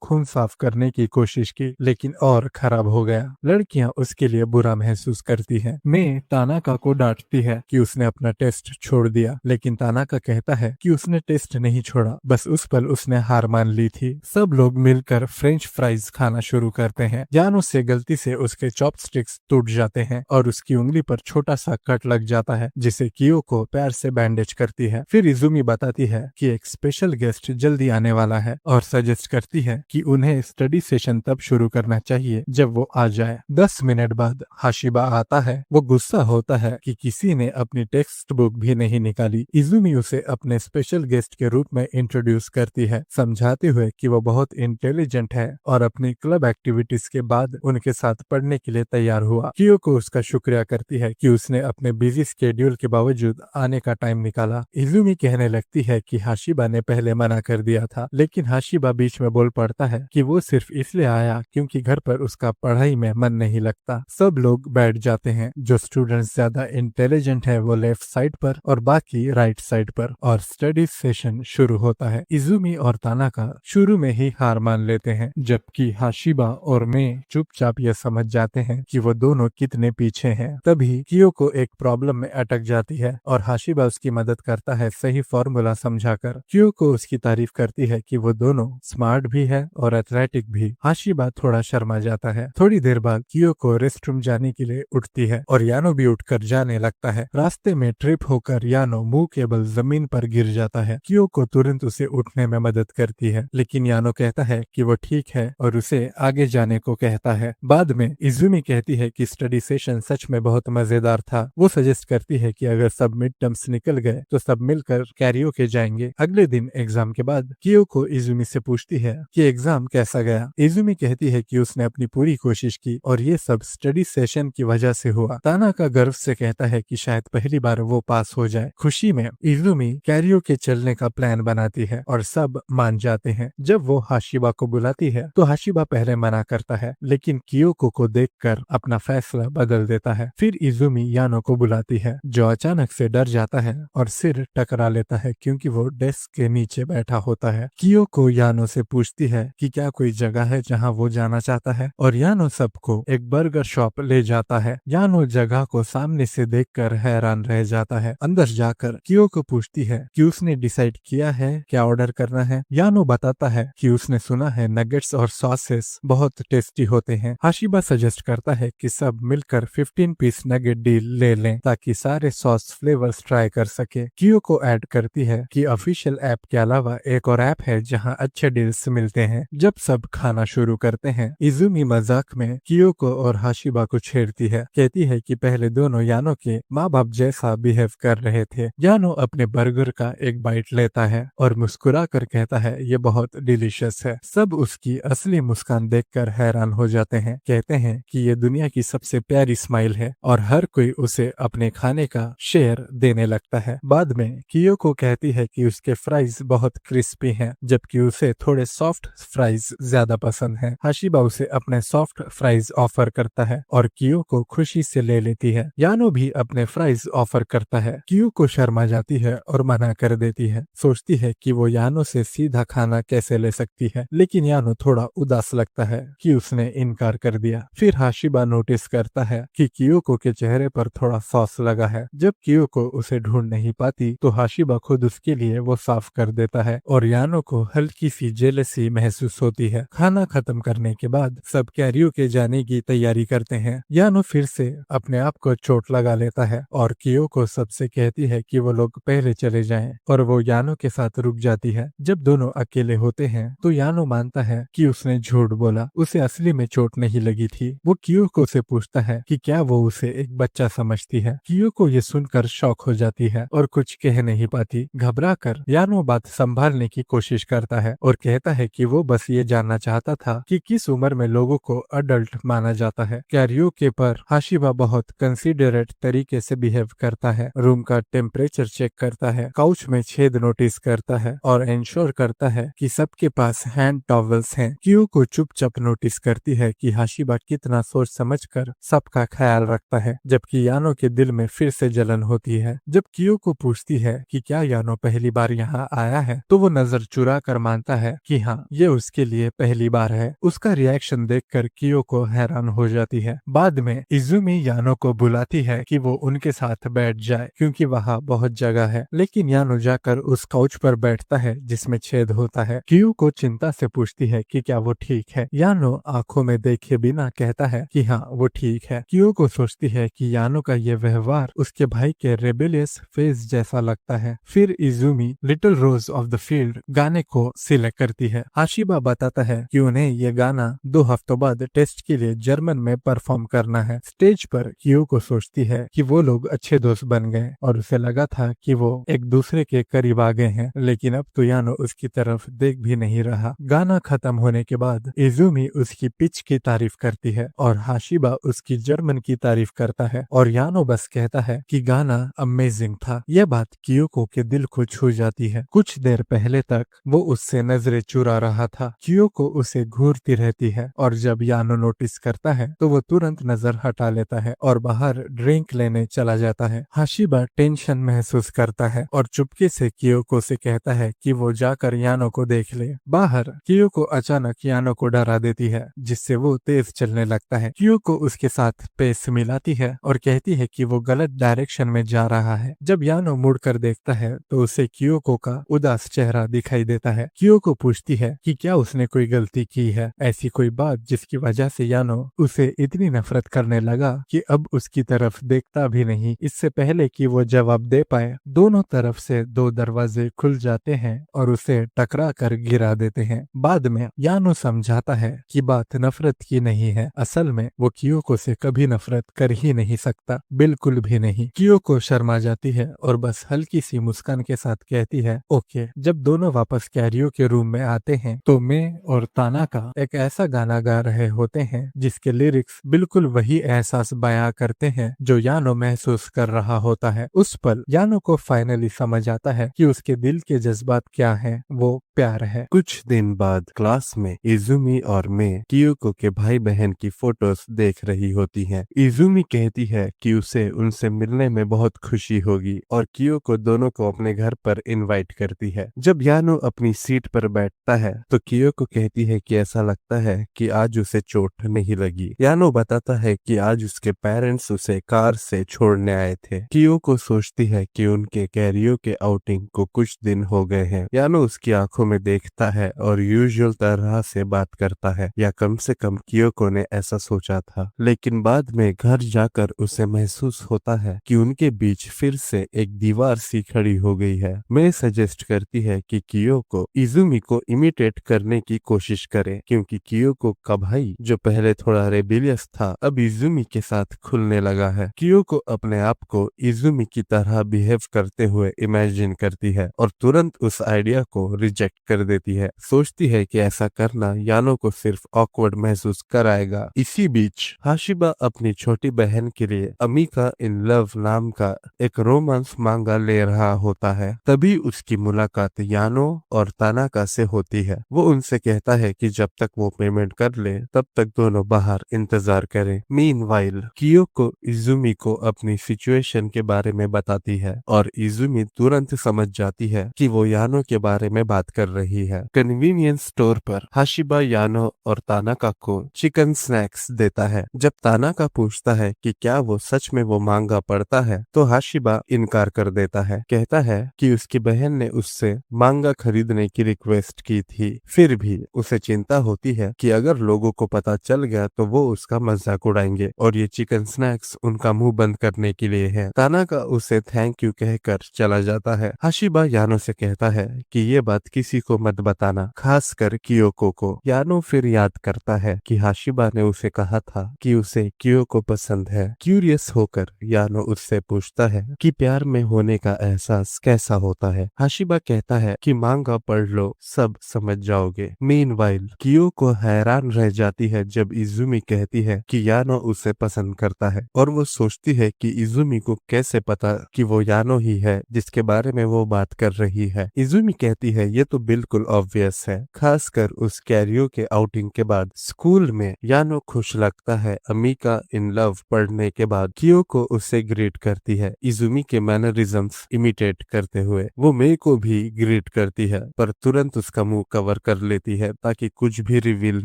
खून साफ करने की कोशिश की, लेकिन और खराब हो गया। लड़कियां उसके लिए बुरा महसूस करती हैं। मैं तानाका को डांटती है कि उसने अपना टेस्ट छोड़ दिया, लेकिन तानाका कहता है कि उसने टेस्ट नहीं छोड़ा, बस उस पल उसने हार मान ली थी। सब लोग मिलकर फ्रेंच फ्राइज खाना शुरू करते हैं। यानो से गलती से उसके चॉपस्टिक्स टूट जाते हैं और उसकी उंगली पर छोटा सा कट लग जाता है, जिसे कियोको पैर से बैंडेज करती है। फिर इजुमी बताती है कि एक स्पेशल गेस्ट जल्दी आने वाला है और सजेस्ट करती है कि उन्हें स्टडी सेशन तब शुरू करना चाहिए जब वो आ जाए। 10 मिनट बाद हाशिबा आता है। वो गुस्सा होता है कि किसी ने अपनी टेक्स्ट बुक भी नहीं निकाली। इजुमी उसे अपने स्पेशल गेस्ट के रूप में इंट्रोड्यूस करती है, समझाते हुए कि वो बहुत इंटेलिजेंट है और अपनी क्लब एक्टिविटीज के बाद उनके साथ पढ़ने के लिए तैयार हुआ। कियोको उसका शुक्रिया करती है कि उसने अपने बिजी स्केड्यूल के बावजूद आने का टाइम निकाला। इजुमी कहने लगती है कि हाशिबा ने पहले मना कर दिया था, लेकिन हाशिबा बीच में बोल पड़ता है कि वो सिर्फ इसलिए आया क्योंकि घर पर उसका पढ़ाई में मन नहीं लगता। सब लोग बैठ जाते हैं। जो स्टूडेंट्स ज्यादा इंटेलिजेंट है वो लेफ्ट साइड पर और बाकी राइट साइड पर, और स्टडी सेशन शुरू होता है। इजुमी और तानाका शुरू में ही हार मान लेते हैं, जबकि हाशिबा और मैं चुपचाप यह समझ जाते हैं कि वो दोनों कितने पीछे हैं। तभी कियोको एक प्रॉब्लम में अटक जाती है और हाशिबा उसकी मदद करता है सही फॉर्मूला समझाकर। कियोको उसकी तारीफ करती है कि वो दोनों स्मार्ट भी है और एथलेटिक भी। हाशिबा थोड़ा शर्मा जाता है। थोड़ी देर बाद कियोको रेस्टरूम जाने के लिए उठती है और यानो भी उठकर जाने लगता है। रास्ते में ट्रिप होकर यानो मुंह के बल जमीन पर गिर जाता है। कियोको तुरंत उसे उठने में मदद करती है, लेकिन यानो कहता है कि वो ठीक है और उसे आगे जाने को कहता है। बाद में इजुमी कहती है कि स्टडी सेशन सच में बहुत मजेदार था। वो सजेस्ट करती है कि अगर सब मिड टर्म्स निकल गए तो सब मिलकर कैरियोके जाएंगे। अगले दिन एग्जाम के बाद कियोको इजुमी से पूछती है कि एग्जाम कैसा गया। इजुमी कहती है कि उसने अपनी पूरी कोशिश की और ये सब स्टडी सेशन की वजह से हुआ। तानाका गर्व से कहता है कि शायद पहली बार वो पास हो जाए। खुशी में इजुमी कैरियोके चलने का प्लान बनाती है और सब मान जाते हैं। जब वो हाशिबा को बुलाती है तो हाशिबा पहले मना करता है, लेकिन कियोको को देखकर अपना फैसला बदल देता है। फिर इजुमी यानो को बुलाती है, जो अचानक से डर जाता है और सिर टकरा लेता है क्योंकि वो डेस्क के नीचे बैठा होता है। कियोको यानो से पूछती है कि क्या कोई जगह है जहां वो जाना चाहता है और यानो सबको एक बर्गर शॉप ले जाता है। यानो जगह को सामने से देखकर हैरान रह जाता है। अंदर जाकर कियोको पूछती है कि उसने डिसाइड किया है क्या ऑर्डर करना है। यानो बताता है कि उसने सुना है नगेट्स और सॉसेस बहुत टेस्टी होते हैं। हाशिबा सजेस्ट करता है कि सब मिलकर 15 पीस नगेट डील ले लें ताकि सारे सॉस फ्लेवर्स ट्राई कर सके। कियोको ऐड करती है कि ऑफिशियल ऐप के अलावा एक और ऐप है जहां अच्छे डील्स मिलते हैं। जब सब खाना शुरू करते हैं, इजुमी मजाक में कियोको और हाशिबा को छेड़ती है, कहती है कि पहले दोनों यानो के माँ बाप जैसा बिहेव कर रहे थे। यानो अपने बर्गर का एक बाइट लेता है और मुस्कुरा कर कहता है ये बहुत डिलीशियस है। सब उसकी असली मुस्कान देखकर हैरान हो जाते हैं, कहते हैं कि ये दुनिया की सबसे प्यारी स्माइल है और हर कोई उसे अपने खाने का शेयर देने लगता है। बाद में कियोको कहती है कि उसके फ्राइज बहुत क्रिस्पी हैं, जबकि उसे थोड़े सॉफ्ट फ्राइज ज्यादा पसंद है। हाशिबा उसे अपने सॉफ्ट फ्राइज ऑफर करता है और कियोको खुशी से ले लेती है। यानो भी अपने फ्राइज ऑफर करता है। कियोको शर्मा जाती है और मना कर देती है, सोचती है कि वो यानो से सीधा खाना कैसे ले सकती है, लेकिन यानो थोड़ा उदास लगता है कि उसने इनकार कर दिया। फिर हाशिबा नोटिस करता है कि कियोको के चेहरे पर थोड़ा सॉस लगा है। जब कियोको उसे ढूंढ नहीं पाती तो हाशिबा खुद उसके लिए वो साफ कर देता है और यानो को हल्की सी जेलसी महसूस होती है। खाना खत्म करने के बाद सब कैरियोके जाने की तैयारी करते हैं। यानो फिर से अपने आप को चोट लगा लेता है और कियोको सबसे कहती है कि वो लोग पहले चले जाएं और वो यानो के साथ रुक जाती है। जब दोनों अकेले होते हैं तो यानो मानता है कि उसने झूठ बोला, उसे असली में चोट नहीं लगी थी। वो कियोको से पूछता है कि क्या वो उसे एक बच्चा समझती है। कियोको ये सुनकर शॉक हो जाती है और कुछ कह नहीं पाती। घबरा कर यानो बात संभाल संभालने की कोशिश करता है और कहता है कि वो बस ये जानना चाहता था कि किस उम्र में लोगों को अडल्ट माना जाता है। कैरियोके पर हाशिबा बहुत कंसिडरेट तरीके से बिहेव करता है, रूम का टेम्परेचर चेक करता है, काउच में छेद नोटिस करता है और इंश्योर करता है कि सबके पास हैंड टॉवल्स हैं। क्योको चुपचाप नोटिस करती है कि हाशिबा कितना सोच समझकर सबका ख्याल रखता है, जबकि यानो के दिल में फिर से जलन होती है। जब क्योको पूछती है कि क्या यानो पहली बार यहाँ आया है, तो वो नजर चुरा कर मानता है कि हाँ, ये उसके लिए पहली बार है। उसका रिएक्शन देखकर क्योको हैरान हो जाती है। बाद में इजुमी यानो को बुलाती है कि वो उनके साथ बैठ जाए क्योंकि वहाँ बहुत जगह है, लेकिन यानो जाकर उस काउच पर बैठता है जिसमें छेद होता है। क्योको चिंता से पूछती है कि क्या वो ठीक है। यानो आंखों में देखे बिना कहता है कि हाँ, वो ठीक है। क्योको सोचती है कि यानो का ये व्यवहार उसके भाई के रेबेलियस फेस जैसा लगता है। फिर Izumi little rose of the field गाने को सिलेक्ट करती है। हाशिबा बताता है कि उन्हें ये गाना 2 हफ्तों बाद टेस्ट के लिए जर्मन में परफॉर्म करना है। स्टेज पर क्योको सोचती है कि वो लोग अच्छे दोस्त बन गए और उसे लगा था कि वो एक दूसरे के करीब आ गए हैं, लेकिन अब तो यानो उसकी तरफ देख भी नहीं रहा। गाना खत्म होने के बाद इजुमी उसकी पिच की तारीफ करती है और हाशिबा उसकी जर्मन की तारीफ करता है और यानो बस कहता है कि गाना अमेजिंग था। यह बात क्योको के दिल को छू जाती है। कुछ देर पहले तक वो उससे नजरें चुरा रहा था। क्योको उसे घूरती रहती है और जब यानो नोटिस करता है तो वो तुरंत नजर हटा लेता है और बाहर ड्रिंक लेने चला जाता है। हाशिबा टेंशन महसूस करता है और चुपके से क्योको से कहता है कि वो जाकर यानो को देख ले। बाहर क्योको अचानक यानो को डरा देती है, जिससे वो तेज चलने लगता है। क्योको उसके साथ पेस मिलाती है और कहती है कि वो गलत डायरेक्शन में जा रहा है। जब यानो मुड़कर देखता है तो उसे क्योको का उदास चेहरा दिखाई देता है। क्योको पूछती है कि क्या उसने कोई गलती की है, ऐसी कोई बात जिसकी वजह से यानो उसे इतनी नफरत करने लगा कि अब उसकी तरफ देखता भी नहीं। इससे पहले कि वो जवाब दे पाए, दोनों तरफ से 2 दरवाजे खुल जाते हैं और उसे टकरा कर गिरा देते हैं। बाद में यानो समझाता है कि बात नफरत की नहीं है, असल में वो क्योको से कभी नफरत कर ही नहीं सकता, बिल्कुल भी नहीं। क्योको शर्मा जाती है और बस हल्की सी मुस्कान के साथ कहती है ओके। जब दोनों वापस कैरियो के रूम में आते हैं तो मैं और तानाका एक ऐसा गाना गा रहे होते हैं जिसके लिरिक्स बिल्कुल वही एहसास बयां करते हैं जो यानो महसूस कर रहा होता है। उस पल यानो को फाइनली समझ आता है कि उसके दिल के जज्बात क्या हैं, वो प्यार है। कुछ दिन बाद क्लास में इजुमी और मैं क्योको के भाई बहन की फोटोज देख रही होती हैं। इजुमी कहती है कि उसे उनसे मिलने में बहुत खुशी होगी और क्योको दोनों को अपने घर पर इनवाइट करती है। जब यानो अपनी सीट पर बैठता है तो क्योको कहती है कि ऐसा लगता है कि आज उसे चोट नहीं लगी। यानो बताता है कि आज उसके पेरेंट्स उसे कार से छोड़ने आए थे। क्योको सोचती है कि उनके कैरियोके आउटिंग को कुछ दिन हो गए हैं। यानो उसकी आंखों में देखता है और यूजुअल तरह से बात करता है, या कम से कम क्योको ने ऐसा सोचा था। लेकिन बाद में घर जाकर उसे महसूस होता है कि उनके बीच फिर से एक दीवार सी खड़ी हो गई है। मैं सजेस्ट करती है कि क्योको इजुमी को इमिटेट करने की कोशिश करे, क्योंकि क्योको का भाई जो पहले थोड़ा रेबिलियस था अब इजुमी के साथ खुलने लगा है। क्योको अपने आप को इजुमी की तरह बिहेव करते हुए इमेजिन करती है और तुरंत उस आइडिया को रिजेक्ट कर देती है। सोचती है कि ऐसा करना यानो को सिर्फ ऑकवर्ड महसूस कराएगा। इसी बीच हाशिबा अपनी छोटी बहन के लिए अमिका इन लव नाम का एक रोमांस मांगा ले रहा होता है। तभी उसकी मुलाकात यानो और तानाका से होती है। वो उनसे कहता है कि जब तक वो पेमेंट कर ले तब तक दोनों बाहर इंतजार करें। मीनवाइल क्योको इजुमी को अपनी सिचुएशन के बारे में बताती है और इजुमी तुरंत समझ जाती है कि वो यानो के बारे में बात कर रही है। कन्वीनियंस स्टोर पर हाशिबा यानो और तानाका को चिकन स्नैक्स देता है। जब तानाका पूछता है कि क्या वो सच में वो मांगा पड़ता है तो हाशिबा इनकार कर देता है, कहता है कि उसकी बहन ने उससे मांगा खरीदने की रिक्वेस्ट की थी। फिर भी उसे चिंता होती है कि अगर लोगों को पता चल गया तो वो उसका मजाक उड़ाएंगे और ये चिकन स्नैक्स उनका मुंह बंद करने के लिए है। तानाका उसे थैंक यू कहकर चला जाता है। हाशिबा यानो से कहता है कि ये बात किसी को मत बताना, खासकर क्योको को। यानो फिर याद करता है कि हाशिबा ने उसे कहा था कि उसे क्योको पसंद है। क्यूरियस होकर यानो उससे पूछता है कि प्यार में होने का एहसास कैसा होता है। हाशिबा कहता कहता है कि मांगा पढ़ लो, सब समझ जाओगे। मीनवाइल कियोको हैरान रह जाती है जब इजुमी कहती है कि यानो उसे पसंद करता है, और वो सोचती है कि इजुमी को कैसे पता कि वो यानो ही है जिसके बारे में वो बात कर रही है। इजुमी कहती है ये तो बिल्कुल ऑब्वियस है, खासकर उस कैरियोके आउटिंग के बाद। स्कूल में यानो खुश लगता है अमीका इन लव पढ़ने के बाद। कियोको उसे ग्रीट करती है इजुमी के मैनरिज्म्स इमिटेट करते हुए। वो मे को भी ग्रीट करती है पर तुरंत उसका मुंह कवर कर लेती है ताकि कुछ भी रिवील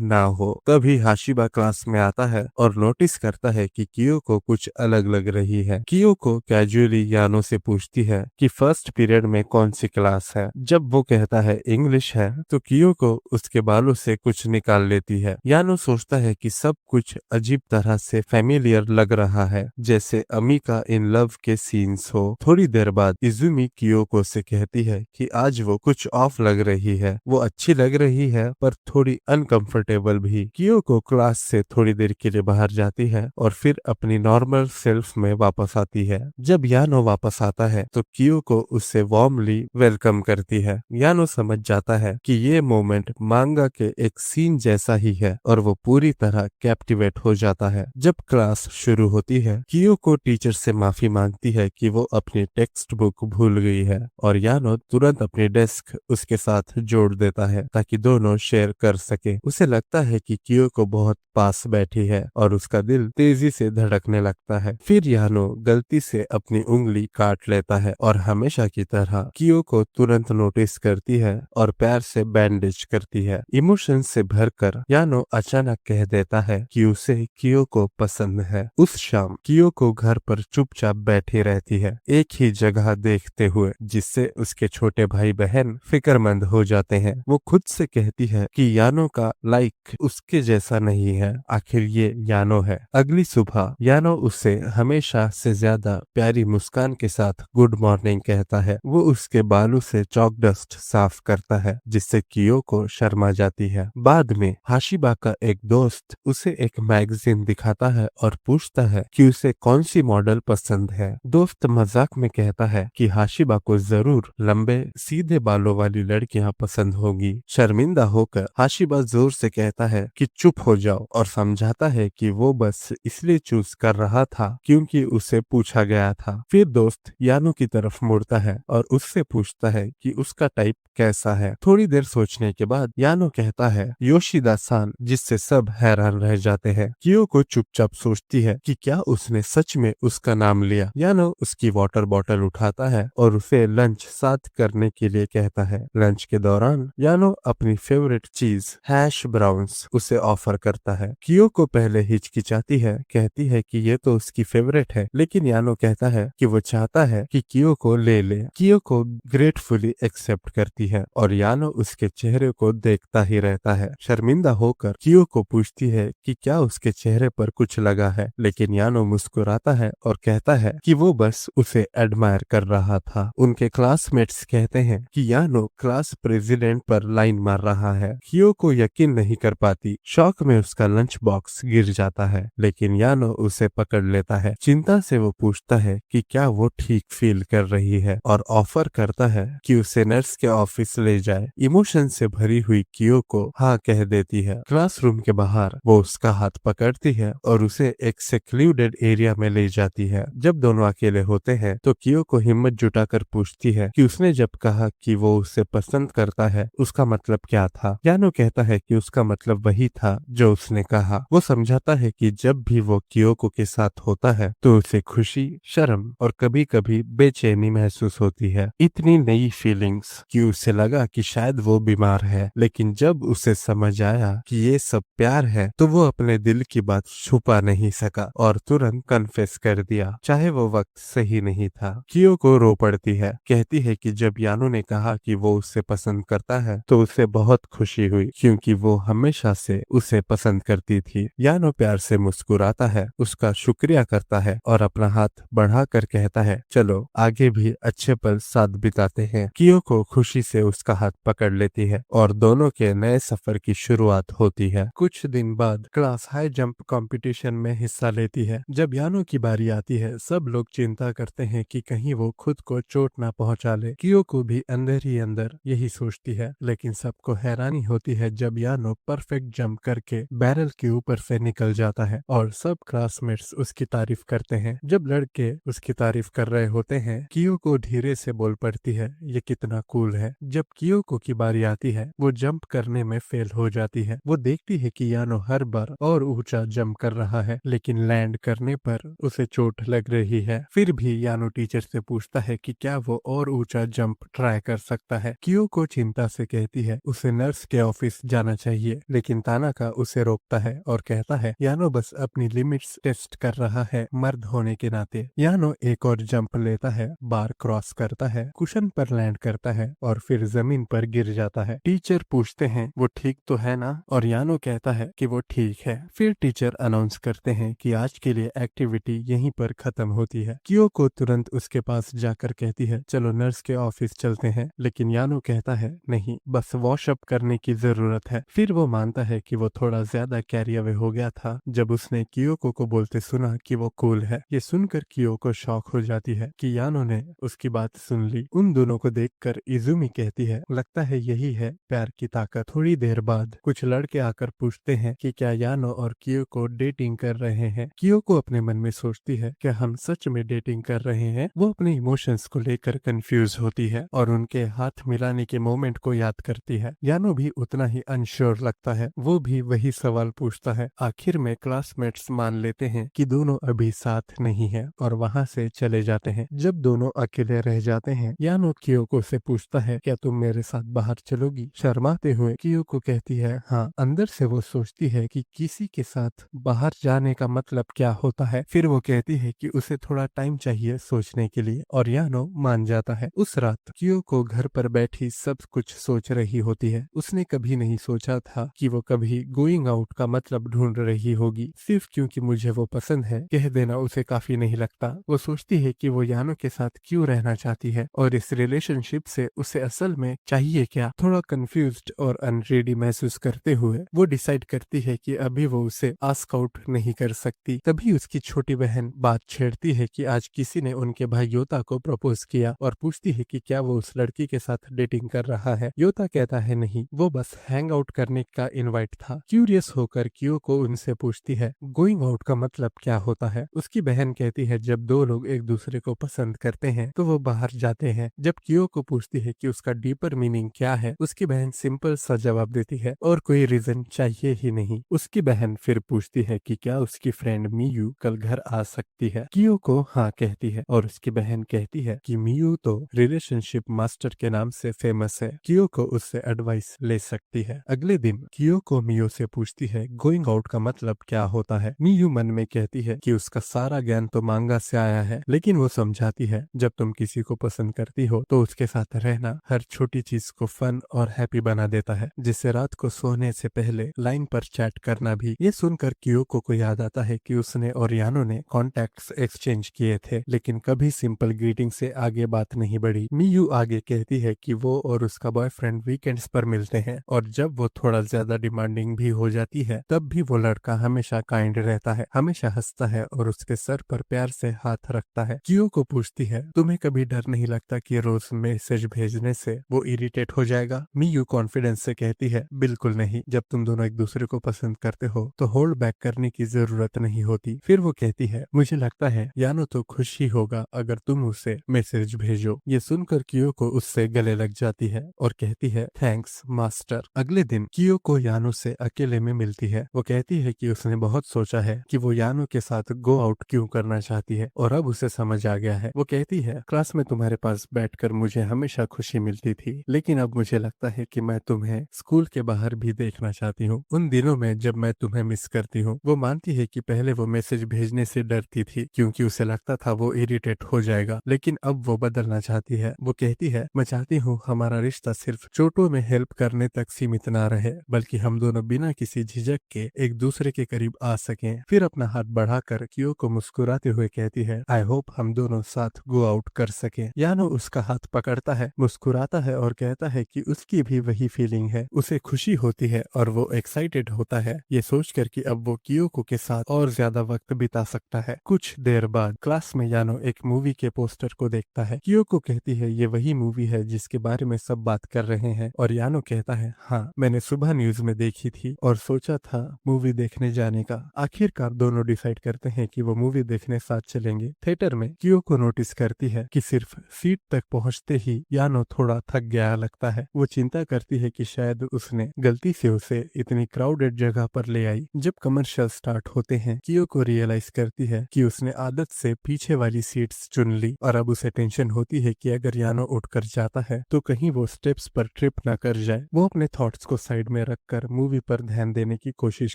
ना हो। तभी हाशिबा क्लास में आता है और नोटिस करता है कि कियोको कुछ अलग लग रही है। कियोको कैजुअली यानो से पूछती है कि फर्स्ट पीरियड में कौन सी क्लास है। जब वो कहता है इंग्लिश है तो कियोको उसके बालों से कुछ निकाल लेती है। यानो सोचता है कि सब कुछ अजीब तरह से फेमिलियर लग रहा है, जैसे अमीका इन लव के सीन्स हो। थोड़ी देर बाद इजुमी कियोको से कहती है कि आज वो कुछ ऑफ लग रही है। वो अच्छी लग रही है पर थोड़ी अनकंफर्टेबल भी। कियोको क्लास से थोड़ी देर के लिए बाहर जाती है और फिर अपनी नॉर्मल सेल्फ में वापस आती है। जब यानो वापस आता है तो कियोको उससे वार्मली वेलकम करती है। यानो समझ जाता है कि ये मोमेंट मांगा के एक सीन जैसा ही है और वो पूरी तरह कैप्टिवेट हो जाता है। जब क्लास शुरू होती है कियोको टीचर से माफी मांगती है कि वो अपनी टेक्स्ट बुक भूल गई है, और यानो तुरंत अपनी डेस्क उसके साथ जोड़ देता है ताकि दोनों शेयर कर सके। उसे लगता है कि कियोको बहुत पास बैठी है और उसका दिल तेजी से धड़कने लगता है। फिर यानो गलती से अपनी उंगली काट लेता है और हमेशा की तरह कियोको तुरंत नोटिस करती है और पैर से बैंडेज करती है। इमोशन से भरकर यानो अचानक कह देता है कि उसे कियोको पसंद है। उस शाम कियोको घर पर चुपचाप बैठी रहती है, एक ही जगह देखते हुए, जिससे उसके छोटे भाई बहन फिक्रमंद हो जाते हैं। वो खुद से कहती है कि यानो का लाइक उसके जैसा नहीं है, आखिर ये यानो है। अगली सुबह यानो उसे हमेशा से ज्यादा प्यारी मुस्कान के साथ गुड मॉर्निंग कहता है। वो उसके बालों से चॉक डस्ट साफ करता है जिससे कियोको शर्मा जाती है। बाद में हाशिबा का एक दोस्त उसे एक मैगजीन दिखाता है और पूछता है कि उसे कौन सी मॉडल पसंद है। दोस्त मजाक में कहता है कि हाशिबा को जरूर लंबे सीधे बालों वाली लड़कियां पसंद होगी। शर्मिंदा होकर हाशिबा जोर से कहता है कि चुप हो जाओ और समझाता है कि वो बस इसलिए चूज कर रहा था क्योंकि उसे पूछा गया था। फिर दोस्त यानो की तरफ मुड़ता है और उससे पूछता है कि उसका टाइप कैसा है। थोड़ी देर सोचने के बाद यानो कहता है योशिदा सान, जिससे सब हैरान रह जाते हैं। कियोको चुपचाप सोचती है कि क्या उसने सच में उसका नाम लिया। यानो उसकी वाटर बॉटल उठाता है और उसे लंच साथ करने के लिए कहता है। लंच के दौरान यानो अपनी फेवरेट चीज हैश ब्राउन्स उसे ऑफर करता है। कियोको पहले हिचकिचाती है, कहती है कि ये तो उसकी फेवरेट है, लेकिन यानो कहता है कि वो चाहता है कि कियोको ले ले। कियोको ग्रेटफुली एक्सेप्ट करती है और यानो उसके चेहरे को देखता ही रहता है। शर्मिंदा होकर कियोको पूछती है कि क्या उसके चेहरे पर कुछ लगा है, लेकिन यानो मुस्कुराता है और कहता है कि वो बस उसे एडमायर कर रहा था। उनके क्लासमेट्स कहते हैं कि यानो क्लास प्रेसिडेंट पर लाइन मार रहा है। कियोको यकीन नहीं कर पाती, शौक में उसका लंच बॉक्स गिर जाता है, लेकिन यानो उसे पकड़ लेता है। चिंता से वो पूछता है कि क्या वो ठीक फील कर रही है और ऑफर करता है कि उसे नर्स के ऑफिस ले जाए। इमोशन से भरी हुई कियोको हाँ कह देती है। क्लासरूम के बाहर वो उसका हाथ पकड़ती है और उसे एक सेक्लूडेड एरिया में ले जाती है। जब दोनों अकेले होते हैं तो कियोको हिम्मत जुटाकर पूछती है कि उसने जब कहा कि वो उसे पसंद करता है उसका मतलब क्या था। यानो कहता है कि उसका मतलब वही था जो उसने कहा। वो समझाता है कि जब भी वो कियोको के साथ होता है तो उसे खुशी, शर्म और कभी कभी बेचैनी महसूस होती है। इतनी नई फीलिंग्स कि उसे लगा कि शायद वो बीमार है, लेकिन जब उसे समझ आया कि ये सब प्यार है तो वो अपने दिल की बात छुपा नहीं सका और तुरंत कन्फेस कर दिया, चाहे वो वक्त सही नहीं था। कियोको रो पड़ती है, कहती है कि जब यानो ने कहा कि वो उसे पसंद करता है तो उसे बहुत खुशी हुई क्योंकि वो हमेशा से उसे पसंद करती थी। यानो प्यार से मुस्कुराता है, उसका शुक्रिया करता है और अपना हाथ बढ़ाकर कहता है चलो आगे भी अच्छे पल साथ बिताते हैं। कियोको खुशी से उसका हाथ पकड़ लेती है और दोनों के नए सफर की शुरुआत होती है। कुछ दिन बाद क्लास हाई जंप कंपटीशन में हिस्सा लेती है। जब यानो की बारी आती है सब लोग चिंता करते हैं कि कहीं वो खुद को चोट ना पहुंचा ले। कियोको भी भी अंदर ही अंदर यही सोचती है, लेकिन सबको हैरानी होती है जब यानो परफेक्ट जंप करके बैरल के ऊपर से निकल जाता है और सब क्लासमेट्स उसकी तारीफ करते हैं। जब लड़के उसकी तारीफ कर रहे होते हैं, कियोको धीरे से बोल पड़ती है, ये कितना कूल है। जब कियोको की बारी आती है, वो जंप करने में फेल हो जाती है। वो देखती है कि यानो हर बार और ऊंचा जंप कर रहा है, लेकिन लैंड करने पर उसे चोट लग रही है। फिर भी यानो टीचर से पूछता है कि क्या वो और ऊंचा जंप ट्राई कर सकता है। कियोको चिंता से कहती है उसे नर्स के ऑफिस जाना चाहिए, लेकिन तानाका उसे रोकता है और कहता है यानो बस अपनी लिमिट्स टेस्ट कर रहा है मर्द होने के नाते। यानो एक और जंप लेता है, बार क्रॉस करता है, कुशन पर लैंड करता है और फिर जमीन पर गिर जाता है। टीचर पूछते हैं वो ठीक तो है ना, और यानो कहता है कि वो ठीक है। फिर टीचर अनाउंस करते हैं कि आज के लिए एक्टिविटी यहीं पर खत्म होती है। कियोको तुरंत उसके पास जाकर कहती है चलो नर्स के ऑफिस चलते हैं, लेकिन यानो कहता है नहीं, बस वॉश अप करने की जरूरत है। फिर वो मानता है कि वो थोड़ा ज्यादा कैरी अवे हो गया था जब उसने कियोको को बोलते सुना कि वो कूल है। ये सुनकर कियोको शॉक हो जाती है कि यानो ने उसकी बात सुन ली। उन दोनों को देखकर इजुमी कहती है लगता है यही है प्यार की ताकत। थोड़ी देर बाद कुछ लड़के आकर पूछते हैं कि क्या यानो और कियोको डेटिंग कर रहे हैं। कियोको अपने मन में सोचती है क्या हम सच में डेटिंग कर रहे हैं। वो अपने इमोशंस को लेकर कंफ्यूज होती है और उनके हाथ मिलाने के मोमेंट को याद करती है। यानो भी उतना ही अनश्योर लगता है, वो भी वही सवाल पूछता है। आखिर में क्लासमेट्स मान लेते हैं कि दोनों अभी साथ नहीं है और वहाँ से चले जाते हैं। जब दोनों अकेले रह जाते हैं, यानो कियोको से पूछता है क्या तुम मेरे साथ बाहर चलोगी। शर्माते हुए कियोको कहती है हाँ। अंदर से वो सोचती है कि किसी के साथ बाहर जाने का मतलब क्या होता है। फिर वो कहती है कि उसे थोड़ा टाइम चाहिए सोचने के लिए और यानो मान जाता है। उस रात कियोको घर पर बैठी सब कुछ सोच रही होती है। उसने कभी नहीं सोचा था कि वो कभी गोइंग आउट का मतलब ढूंढ रही होगी। सिर्फ क्योंकि मुझे वो पसंद है कह देना उसे काफी नहीं लगता। वो सोचती है कि वो यानो के साथ क्यों रहना चाहती है और इस रिलेशनशिप से उसे असल में चाहिए क्या। थोड़ा कंफ्यूज्ड और अनरेडी महसूस करते हुए वो डिसाइड करती है कि अभी वो उसे आस्क आउट नहीं कर सकती। तभी उसकी छोटी बहन बात छेड़ती है कि आज किसी ने उनके भाई योता को प्रपोज किया और पूछती है कि क्या वो उस लड़की के साथ डेटिंग कर रहा है। योता कहता है नहीं, वो बस हैंग आउट करने का इनवाइट था। क्यूरियस होकर कियोको उनसे पूछती है गोइंग आउट का मतलब क्या होता है। उसकी बहन कहती है जब दो लोग एक दूसरे को पसंद करते हैं तो वो बाहर जाते हैं। जब कियोको पूछती है कि उसका डीपर मीनिंग क्या है, उसकी बहन सिंपल सा जवाब देती है और कोई रीजन चाहिए ही नहीं। उसकी बहन फिर पूछती है कि क्या उसकी फ्रेंड मियू कल घर आ सकती है। कियोको हाँ कहती है और उसकी बहन कहती है कि मियू तो रिलेशनशिप मास्टर के नाम से फेमस है, कियोको उससे एडवाइस ले सकती है। अगले दिन कियोको मियू से पूछती है गोइंग आउट का मतलब क्या होता है। मियू मन में कहती है कि उसका सारा ज्ञान तो मांगा से आया है, लेकिन वो समझाती है जब तुम किसी को पसंद करती हो तो उसके साथ रहना हर छोटी चीज को फन और हैप्पी बना देता है, जिससे रात को सोने से पहले लाइन पर चैट करना भी। ये सुनकर कियोको को याद आता है कि उसने और यानो ने कॉन्टैक्ट्स एक्सचेंज किए थे, लेकिन कभी सिंपल ग्रीटिंग से आगे बात नहीं बढ़ी। मियू आगे कहती है कि वो और उसका बॉयफ्रेंड वीकेंड्स पर मिलते हैं और जब वो थोड़ा ज्यादा डिमांडिंग भी हो जाती है तब भी वो लड़का हमेशा काइंड रहता है, हमेशा हंसता है और उसके सर पर प्यार से हाथ रखता है। कियोको पूछती है तुम्हें कभी डर नहीं लगता कि रोज मैसेज भेजने से वो इरिटेट हो जाएगा। मियू कॉन्फिडेंस से कहती है बिल्कुल नहीं, जब तुम दोनों एक दूसरे को पसंद करते हो तो होल्ड बैक करने की जरूरत नहीं होती। फिर वो कहती है मुझे लगता है यानो तो खुश ही होगा अगर तुम उसे मैसेज भेजो। ये सुनकर कियोको उससे गले लग जाती है और कहती है थैंक्स मास्टर। अगले दिन कियोको यानो से अकेले में मिलती है। वो कहती है कि उसने बहुत सोचा है कि वो यानो के साथ गो आउट क्यों करना चाहती है और अब उसे समझ आ गया है। वो कहती है क्लास में तुम्हारे पास बैठकर मुझे हमेशा खुशी मिलती थी, लेकिन अब मुझे लगता है कि मैं तुम्हें स्कूल के बाहर भी देखना चाहती हूँ, उन दिनों में जब मैं तुम्हें मिस करती हूँ। वो मानती है कि पहले वो मैसेज भेजने से डरती थी क्योंकि उसे लगता था वो इरिटेट हो जाएगा, लेकिन अब वो बदलना चाहती है। वो कहती है मैं चाहती हूँ हमारा रिश्ता सिर्फ चोटों में हेल्प करने तक सीमित ना रहे, बल्कि हम दोनों बिना किसी झिझक के एक दूसरे के करीब आ सकें। फिर अपना हाथ बढ़ाकर कियोको मुस्कुराते हुए कहती है आई होप हम दोनों साथ गो आउट कर सकें। यानो उसका हाथ पकड़ता है, मुस्कुराता है और कहता है कि उसकी भी वही फीलिंग है। उसे खुशी होती है और वो एक्साइटेड होता है ये सोचकर कि अब वो कियोको के साथ और ज्यादा वक्त बिता सकता है। कुछ देर बाद क्लास में यानो एक मूवी के पोस्टर को देखता है। कियोको कहती है ये वही वही मूवी है जिसके बारे में सब बात कर रहे हैं। और यानो कहता है, हाँ मैंने सुबह न्यूज में देखी थी और सोचा था मूवी देखने जाने का। आखिरकार दोनों डिसाइड करते हैं कि वो मूवी देखने साथ चलेंगे। थिएटर में क्योको नोटिस करती है कि सिर्फ सीट तक पहुंचते ही यानो थोड़ा थक गया लगता है। वो चिंता करती है कि शायद उसने गलती से उसे इतनी क्राउडेड जगह पर ले आई। जब कमर्शियल स्टार्ट होते हैं, क्योको रियलाइज करती है कि उसने आदत से पीछे वाली सीट्स चुन ली और अब उसे टेंशन होती है कि अगर यानो उठकर जाता है तो कहीं वो स्टेप्स पर ट्रिप ना कर जाए। वो अपने थॉट्स को साइड में रखकर मूवी पर ध्यान देने की कोशिश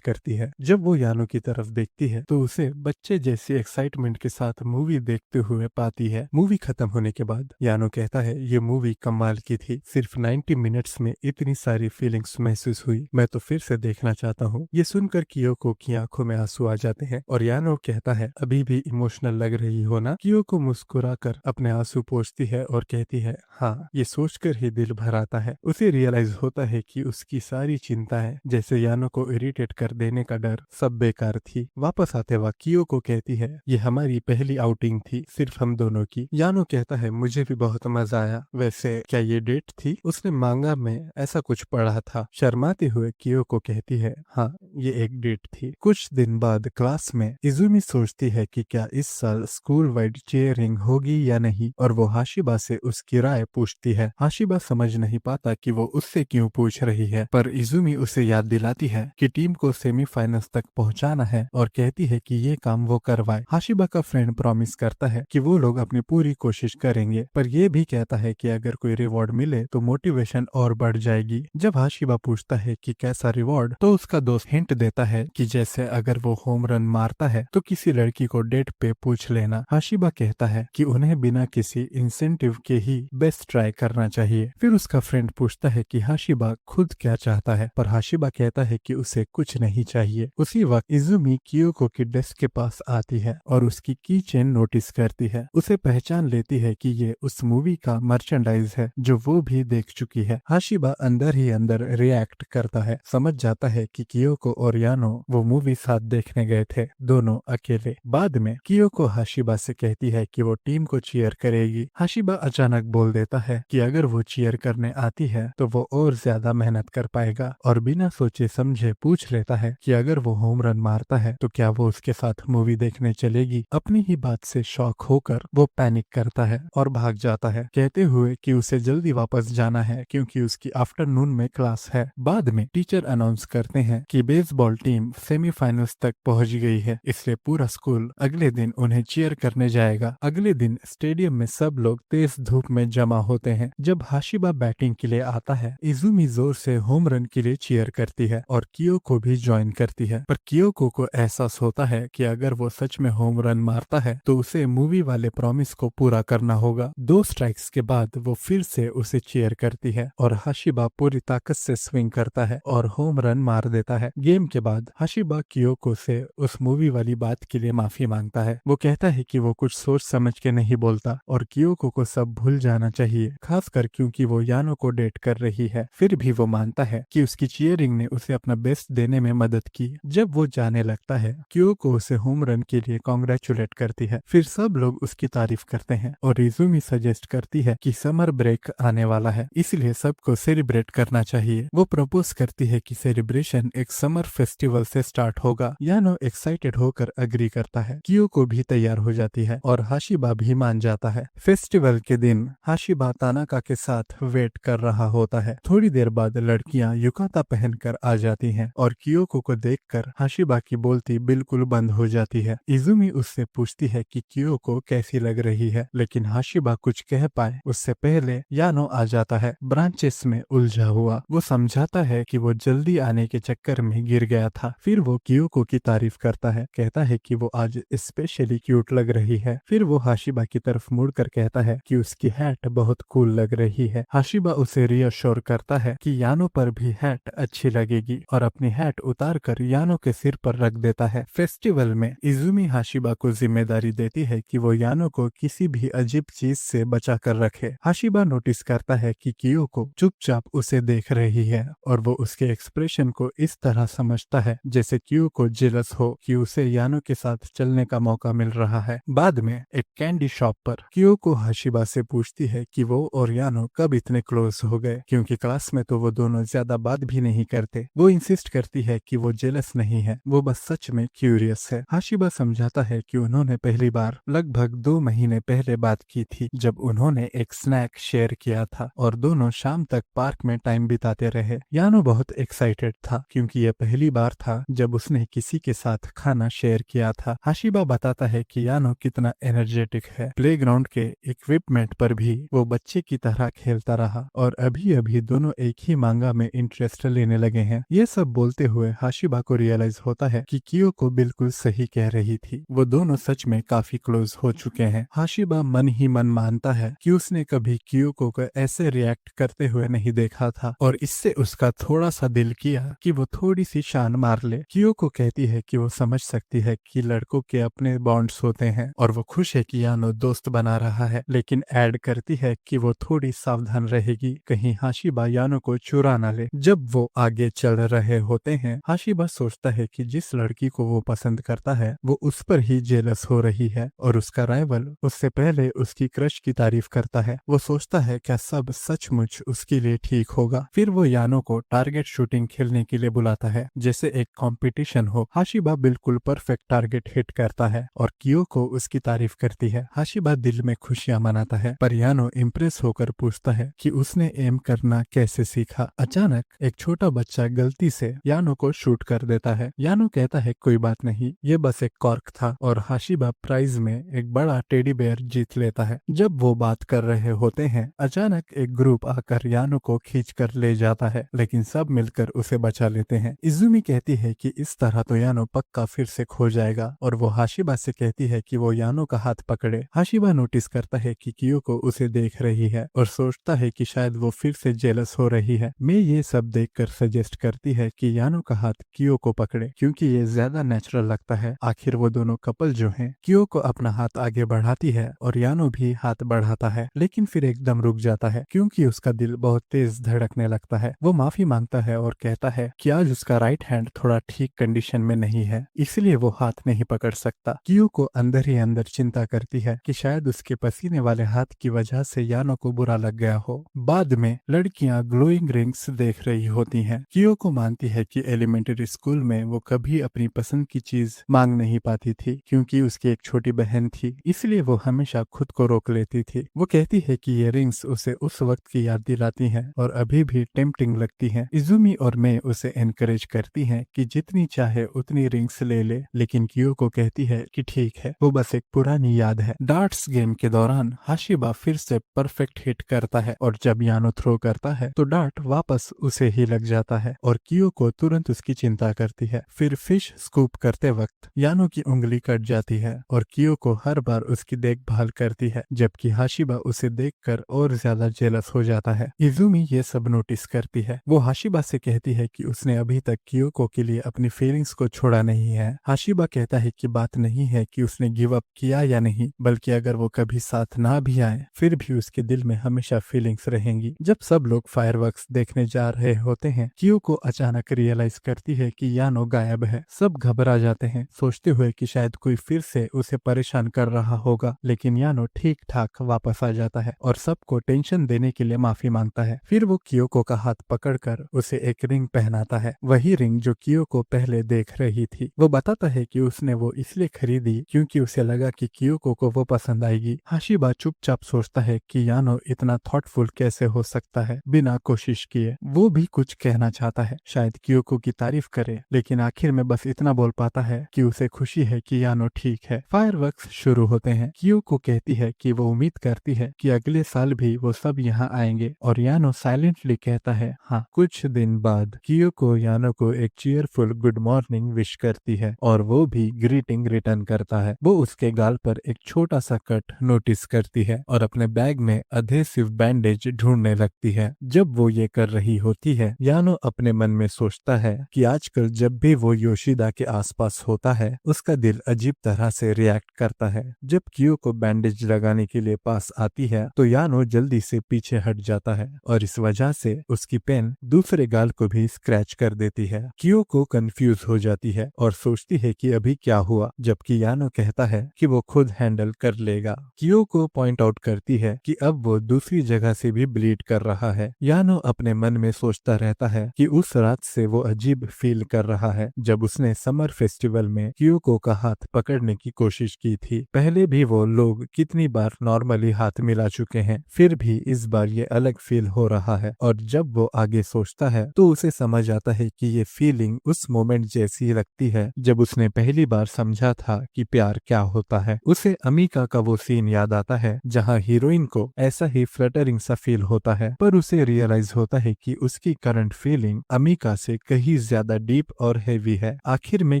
करती है। जब वो यानो की तरफ देखती है तो उसे बच्चे जैसी एक्साइटमेंट के साथ मूवी देखते हुए पाती है। मूवी खत्म होने के बाद यानो कहता है, ये मूवी कमाल की थी। सिर्फ 90 मिनट्स में इतनी सारी फीलिंग्स महसूस हुई। मैं तो फिर से देखना चाहता हूँ। ये सुनकर क्योको की आंखों में आंसू आ जाते हैं और यानो कहता है, अभी भी इमोशनल लग रही हो ना। क्योको मुस्कुराकर अपने आंसू पोंछती है और कहती है, हाँ। ये सोचकर ही दिल भर आता है। उसे रियलाइज होता है कि उसकी सारी चिंताएं, जैसे यानो को इरिटेट कर देने का डर, सब बेकार थी। वापस आते वक्त क्योको कहती है, ये हमारी पहली आउटिंग थी, सिर्फ हम दोनों की। यानो कहता है, मुझे भी बहुत मजा आया। वैसे क्या ये डेट थी? उसने मांगा में ऐसा कुछ पढ़ा था। शर्माते हुए क्योको कहती है, हाँ ये एक डेट थी। कुछ दिन बाद क्लास में इजुमी सोचती है कि क्या इस साल स्कूल वाइड चीयरिंग होगी या नहीं, और वो हाशिबा से उसकी राय पूछती है। हाशिबा समझ नहीं पाता कि वो उससे क्यों पूछ रही है, पर इजुमी उसे याद दिलाती है कि टीम को सेमीफाइनल्स तक पहुंचाना है और कहती है कि ये काम वो करवाए। हाशिबा का फ्रेंड प्रॉमिस करता है कि वो लोग अपनी पूरी कोशिश करेंगे, पर ये भी कहता है कि अगर कोई रिवॉर्ड मिले तो मोटिवेशन और बढ़ जाएगी। जब हाशिबा पूछता है कि कैसा रिवॉर्ड, तो उसका दोस्त हिंट देता है कि जैसे अगर वो होम रन मारता है तो किसी लड़की को डेट पे पूछ लेना। हाशिबा कहता है कि उन्हें बिना किसी इंसेंटिव के ही बेस्ट ट्राई करना चाहिए। फिर उसका फ्रेंड पूछता है कि हाशिबा खुद क्या चाहता है, पर हाशिबा कहता है कि उसे कुछ नहीं चाहिए। उसी वक्त इजुमी क्योको की डेस्क के पास आती है और उसकी की चेन नोटिस करती है। उसे पहचान लेती है कि ये उस मूवी का मर्चेंडाइज है जो वो भी देख चुकी है। हाशिबा अंदर ही अंदर रिएक्ट करता है, समझ जाता है कि क्योको और यानो वो मूवी साथ देखने गए थे, दोनों अकेले। बाद में क्योको हाशिबा से कहती है कि वो टीम को चीयर करेगी। हाशिबा अचानक बोल देता है कि अगर वो चीयर करने आती है तो वो और ज्यादा मेहनत कर पाएगा, और बिना सोचे समझे पूछ लेता है कि अगर वो होम रन मारता है तो क्या वो उसके साथ मूवी देखने चलेगी। अपनी ही बात से शॉक होकर वो पैनिक करता है और भाग जाता है, कहते हुए कि उसे जल्दी वापस जाना है क्योंकि उसकी आफ्टरनून में क्लास है। बाद में टीचर अनाउंस करते हैं कि बेसबॉल टीम सेमीफाइनल्स तक पहुंच गई है, इसलिए पूरा स्कूल अगले दिन उन्हें चीयर करने जाएगा। अगले दिन स्टेडियम में सब लोग तेज धूप में जमा होते हैं। जब हाशिबा बैटिंग के लिए आता है, इजुमी जोर से होम रन के लिए चीयर करती है और क्योको भी ज्वाइन करती है, पर क्योको को एहसास होता है कि अगर वो सच में होम रन मारता है तो उसे मूवी वाले प्रॉमिस को पूरा करना होगा। 2 स्ट्राइक्स के बाद वो फिर से उसे चीयर करती है और हाशिबा पूरी ताकत से स्विंग करता है और होम रन मार देता है। गेम के बाद हाशिबा क्योको से उस मूवी वाली बात के लिए माफी मांगता है। वो कहता है कि वो कुछ सोच समझ के नहीं बोलता और क्योको को सब भूल जाना चाहिए, खासकर क्योंकि वो यानो को डेट कर रही है। फिर भी वो मानता है कि उसकी चीयरिंग ने उसे अपना बेस्ट देने में मदद की। जब वो जाने लगता है, क्योको उसे होम रन के लिए कांग्रेचुलेट करती है। फिर सब लोग उसकी तारीफ करते हैं और इजुमी सजेस्ट करती है कि समर ब्रेक आने वाला है, इसलिए सबको सेलिब्रेट करना चाहिए। वो प्रपोज करती है कि सेलिब्रेशन एक समर फेस्टिवल से स्टार्ट होगा। यानो एक्साइटेड होकर अग्री करता है, क्योको भी तैयार हो जाती है और हाशिबा भी मान जाता है। फेस्टिवल के दिन हाशिबा तानाका के साथ वेट कर रहा होता है। थोड़ी देर बाद लड़कियां युकाता पहनकर आ जाती हैं और क्योको को देखकर हाशिबा की बोलती बिल्कुल बंद हो जाती है। इजुमी उससे पूछती है कि क्योको कैसी लग रही है, लेकिन हाशिबा कुछ कह पाए उससे पहले यानो आ जाता है, ब्रांचेस में उलझा हुआ। वो समझाता है कि वो जल्दी आने के चक्कर में गिर गया था। फिर वो क्योको की तारीफ करता है, कहता है कि वो आज स्पेशली क्यूट लग रही है। फिर वो हाशिबा की तरफ मुड़कर कहता है कि उसकी हैट बहुत कूल लग रही है। हाशिबा उसे रियश्योर करता है कि यानो पर भी हैट अच्छी लगेगी और अपनी हैट उतार कर यानो के सिर पर रख देता है। फेस्टिवल में इजुमी हाशिबा को जिम्मेदारी देती है कि वो यानो को किसी भी अजीब चीज से बचा कर रखे। हाशिबा नोटिस करता है कि क्योको चुपचाप उसे देख रही है और वो उसके एक्सप्रेशन को इस तरह समझता है जैसे क्योको जेलस हो कि उसे यानो के साथ चलने का मौका मिल रहा है। बाद में एक कैंडी शॉप पर क्योको हाशिबा से पूछती सोचती है कि वो और यानो कब इतने क्लोज हो गए, क्योंकि क्लास में तो वो दोनों ज्यादा बात भी नहीं करते। वो इंसिस्ट करती है कि वो जेलस नहीं है, वो बस सच में क्यूरियस है। हाशिबा समझाता है कि उन्होंने पहली बार लगभग 2 महीने पहले बात की थी, जब उन्होंने एक स्नैक शेयर किया था और दोनों शाम तक पार्क में टाइम बिताते रहे। यानो बहुत एक्साइटेड था क्योंकि यह पहली बार था जब उसने किसी के साथ खाना शेयर किया था। हाशिबा बताता है कि यानो कितना एनर्जेटिक है। प्लेग्राउंड के इक्विपमेंट पर भी वो बच्चे की तरह खेलता रहा और अभी अभी दोनों एक ही मांगा में इंटरेस्ट लेने लगे हैं। ये सब बोलते हुए हाशिबा को रियलाइज होता है कि कियोको बिल्कुल सही कह रही थी, वो दोनों सच में काफी क्लोज हो चुके हैं। हाशिबा मन ही मन मानता है कि उसने कभी कियोको को ऐसे रिएक्ट करते हुए नहीं देखा था और इससे उसका थोड़ा सा दिल किया कि वो थोड़ी सी शान मार ले। कियोको कहती है कि वो समझ सकती है कि लड़कों के अपने बॉन्ड्स होते हैं और वो खुश है कि यानो दोस्त बना रहा है, लेकिन ऐड करती है कि वो थोड़ी सावधान रहेगी, कहीं हाशिबा यानो को चुरा ना ले। जब वो आगे चल रहे होते हैं, हाशिबा सोचता है कि जिस लड़की को वो पसंद करता है वो उस पर ही जेलस हो रही है और उसका राइवल उससे पहले उसकी क्रश की तारीफ करता है। वो सोचता है क्या सब सचमुच उसके लिए ठीक होगा। फिर वो यानो को टारगेट शूटिंग खेलने के लिए बुलाता है, जैसे एक कंपटीशन हो। हाशिबा बिल्कुल परफेक्ट टारगेट हिट करता है और कियोको उसकी तारीफ करती है। हाशिबा दिल में खुशियां मनाता है, पर यानो इम्प्रेस होकर पूछता है कि उसने एम करना कैसे सीखा। अचानक एक छोटा बच्चा गलती से यानो को शूट कर देता है। यानो कहता है कोई बात नहीं, ये बस एक कॉर्क था, और हाशिबा प्राइज में एक बड़ा टेडी बेयर जीत लेता है। जब वो बात कर रहे होते हैं, अचानक एक ग्रुप आकर यानो को खींच कर ले जाता है, लेकिन सब मिलकर उसे बचा लेते हैं। इजुमी कहती है कि इस तरह तो यानो पक्का फिर से खो जाएगा और वो हाशिबा से कहती है कि वो यानो का हाथ पकड़े। हाशिबा नोटिस करता है कि कियोको उसे देख रही है और सोचता है कि शायद वो फिर से जेलस हो रही है। मैं ये सब देखकर सजेस्ट करती है कि यानो का हाथ कियोको पकड़े, क्योंकि ये ज्यादा नेचुरल लगता है। आखिर वो दोनों कपल जो हैं। कियोको अपना हाथ आगे बढ़ाती है और यानो भी हाथ बढ़ाता है, लेकिन फिर एकदम रुक जाता है क्योंकि उसका दिल बहुत तेज धड़कने लगता है। वो माफी मांगता है और कहता है कि आज उसका राइट हैंड थोड़ा ठीक कंडीशन में नहीं है, इसलिए वो हाथ नहीं पकड़ सकता। कियोको अंदर ही अंदर चिंता करती है कि शायद उसके पसीने वाले हाथ की वजह से यानो को बुरा लग गया हो। बाद में लड़कियां ग्लोइंग रिंग्स देख रही होती हैं। कियोको मानती है कि एलिमेंट्री स्कूल में वो कभी अपनी पसंद की चीज मांग नहीं पाती थी क्योंकि उसकी एक छोटी बहन थी, इसलिए वो हमेशा खुद को रोक लेती थी। वो कहती है कि ये रिंग्स उसे उस वक्त की याद दिलाती हैं और अभी भी टेम्पटिंग लगती हैं। इजुमी और मैं उसे एनकरेज करती हैं कि जितनी चाहे उतनी रिंग्स ले ले, लेकिन कियोको कहती है कि ठीक है, वो बस एक पुरानी याद है। डार्ट्स गेम के दौरान हाशिबा फिर से परफेक्ट हिट करता है और जब यानो थ्रो करता है तो डार्ट वापस उसे ही लग जाता है और कियोको तुरंत उसकी चिंता करती है। फिर फिश स्कूप करते वक्त यानो की उंगली कट जाती है और कियोको हर बार उसकी देखभाल करती है, जबकि हाशिबा उसे देखकर और ज्यादा जेलस हो जाता है। इजुमी ये सब नोटिस करती है। वो हाशिबा से कहती है कि उसने अभी तक कियोको के लिए अपनी फीलिंग्स को छोड़ा नहीं है। हाशिबा कहता है कि बात नहीं है कि उसने गिव अप किया या नहीं, बल्कि अगर वो कभी साथ ना भी आए फिर भी उसके दिल में हमेशा फीलिंग्स रहेंगी। जब सब लोग फायरवर्क्स देखने जा रहे होते हैं, कियोको अचानक रियलाइज करती है कि यानो गायब है। सब घबरा जाते हैं, सोचते हुए कि शायद कोई फिर से उसे परेशान कर रहा होगा, लेकिन यानो ठीक ठाक वापस आ जाता है और सबको टेंशन देने के लिए माफी मांगता है। फिर वो कियोको का हाथ पकड़कर उसे एक रिंग पहनाता है, वही रिंग जो कियोको पहले देख रही थी। वो बताता है कि उसने वो इसलिए खरीदी क्योंकि उसे लगा कि कियोको को वो पसंद आएगी। हाशिबा चुपचाप सोचता है कि यानो इतना थॉटफुल कैसे हो सकता है बिना कोशिश किए। वो भी कुछ कहना चाहता है, शायद कियोको की तारीफ करे, लेकिन आखिर में बस इतना बोल पाता है कि उसे खुशी है कि यानो ठीक है। फायरवर्क्स शुरू होते हैं। कियोको कहती है कि वो उम्मीद करती है कि अगले साल भी वो सब यहाँ आएंगे और यानो साइलेंटली कहता है हाँ। कुछ दिन बाद कियोको यानो को एक चीयरफुल गुड मॉर्निंग विश करती है और वो भी ग्रीटिंग रिटर्न करता है। वो उसके गाल पर एक छोटा सा कट नोटिस करती है और अपने बैग में अधेसिव बैंडेज ढूंढने लगती है। जब वो ये कर रही होती है, यानो अपने मन में सोचता है कि आजकल जब भी वो योशिदा के आसपास होता है उसका दिल अजीब तरह से रिएक्ट करता है। जब कियोको बैंडेज लगाने के लिए पास आती है तो यानो जल्दी से पीछे हट जाता है और इस वजह से उसकी पेन दूसरे गाल को भी स्क्रैच कर देती है। कियोको कंफ्यूज हो जाती है और सोचती है कि अभी क्या हुआ, जबकि यानो कहता है कि वो खुद हैंडल कर लेगा। कियोको पॉइंट आउट करती देखती है कि अब वो दूसरी जगह से भी ब्लीड कर रहा है। यानो अपने मन में सोचता रहता है कि उस रात से वो अजीब फील कर रहा है जब उसने समर फेस्टिवल में क्यूको का हाथ पकड़ने की कोशिश की थी। पहले भी वो लोग कितनी बार नॉर्मली हाथ मिला चुके हैं, फिर भी इस बार ये अलग फील हो रहा है। और जब वो आगे सोचता है तो उसे समझ आता है कि ये फीलिंग उस मोमेंट जैसी लगती है जब उसने पहली बार समझा था कि प्यार क्या होता है। उसे अमीका का वो सीन याद आता है जहाँ हीरोइन को ऐसा ही फ्लटरिंग सा फील होता है, पर उसे रियलाइज होता है कि उसकी करंट फीलिंग अमीका से कहीं ज्यादा डीप और हैवी है। आखिर में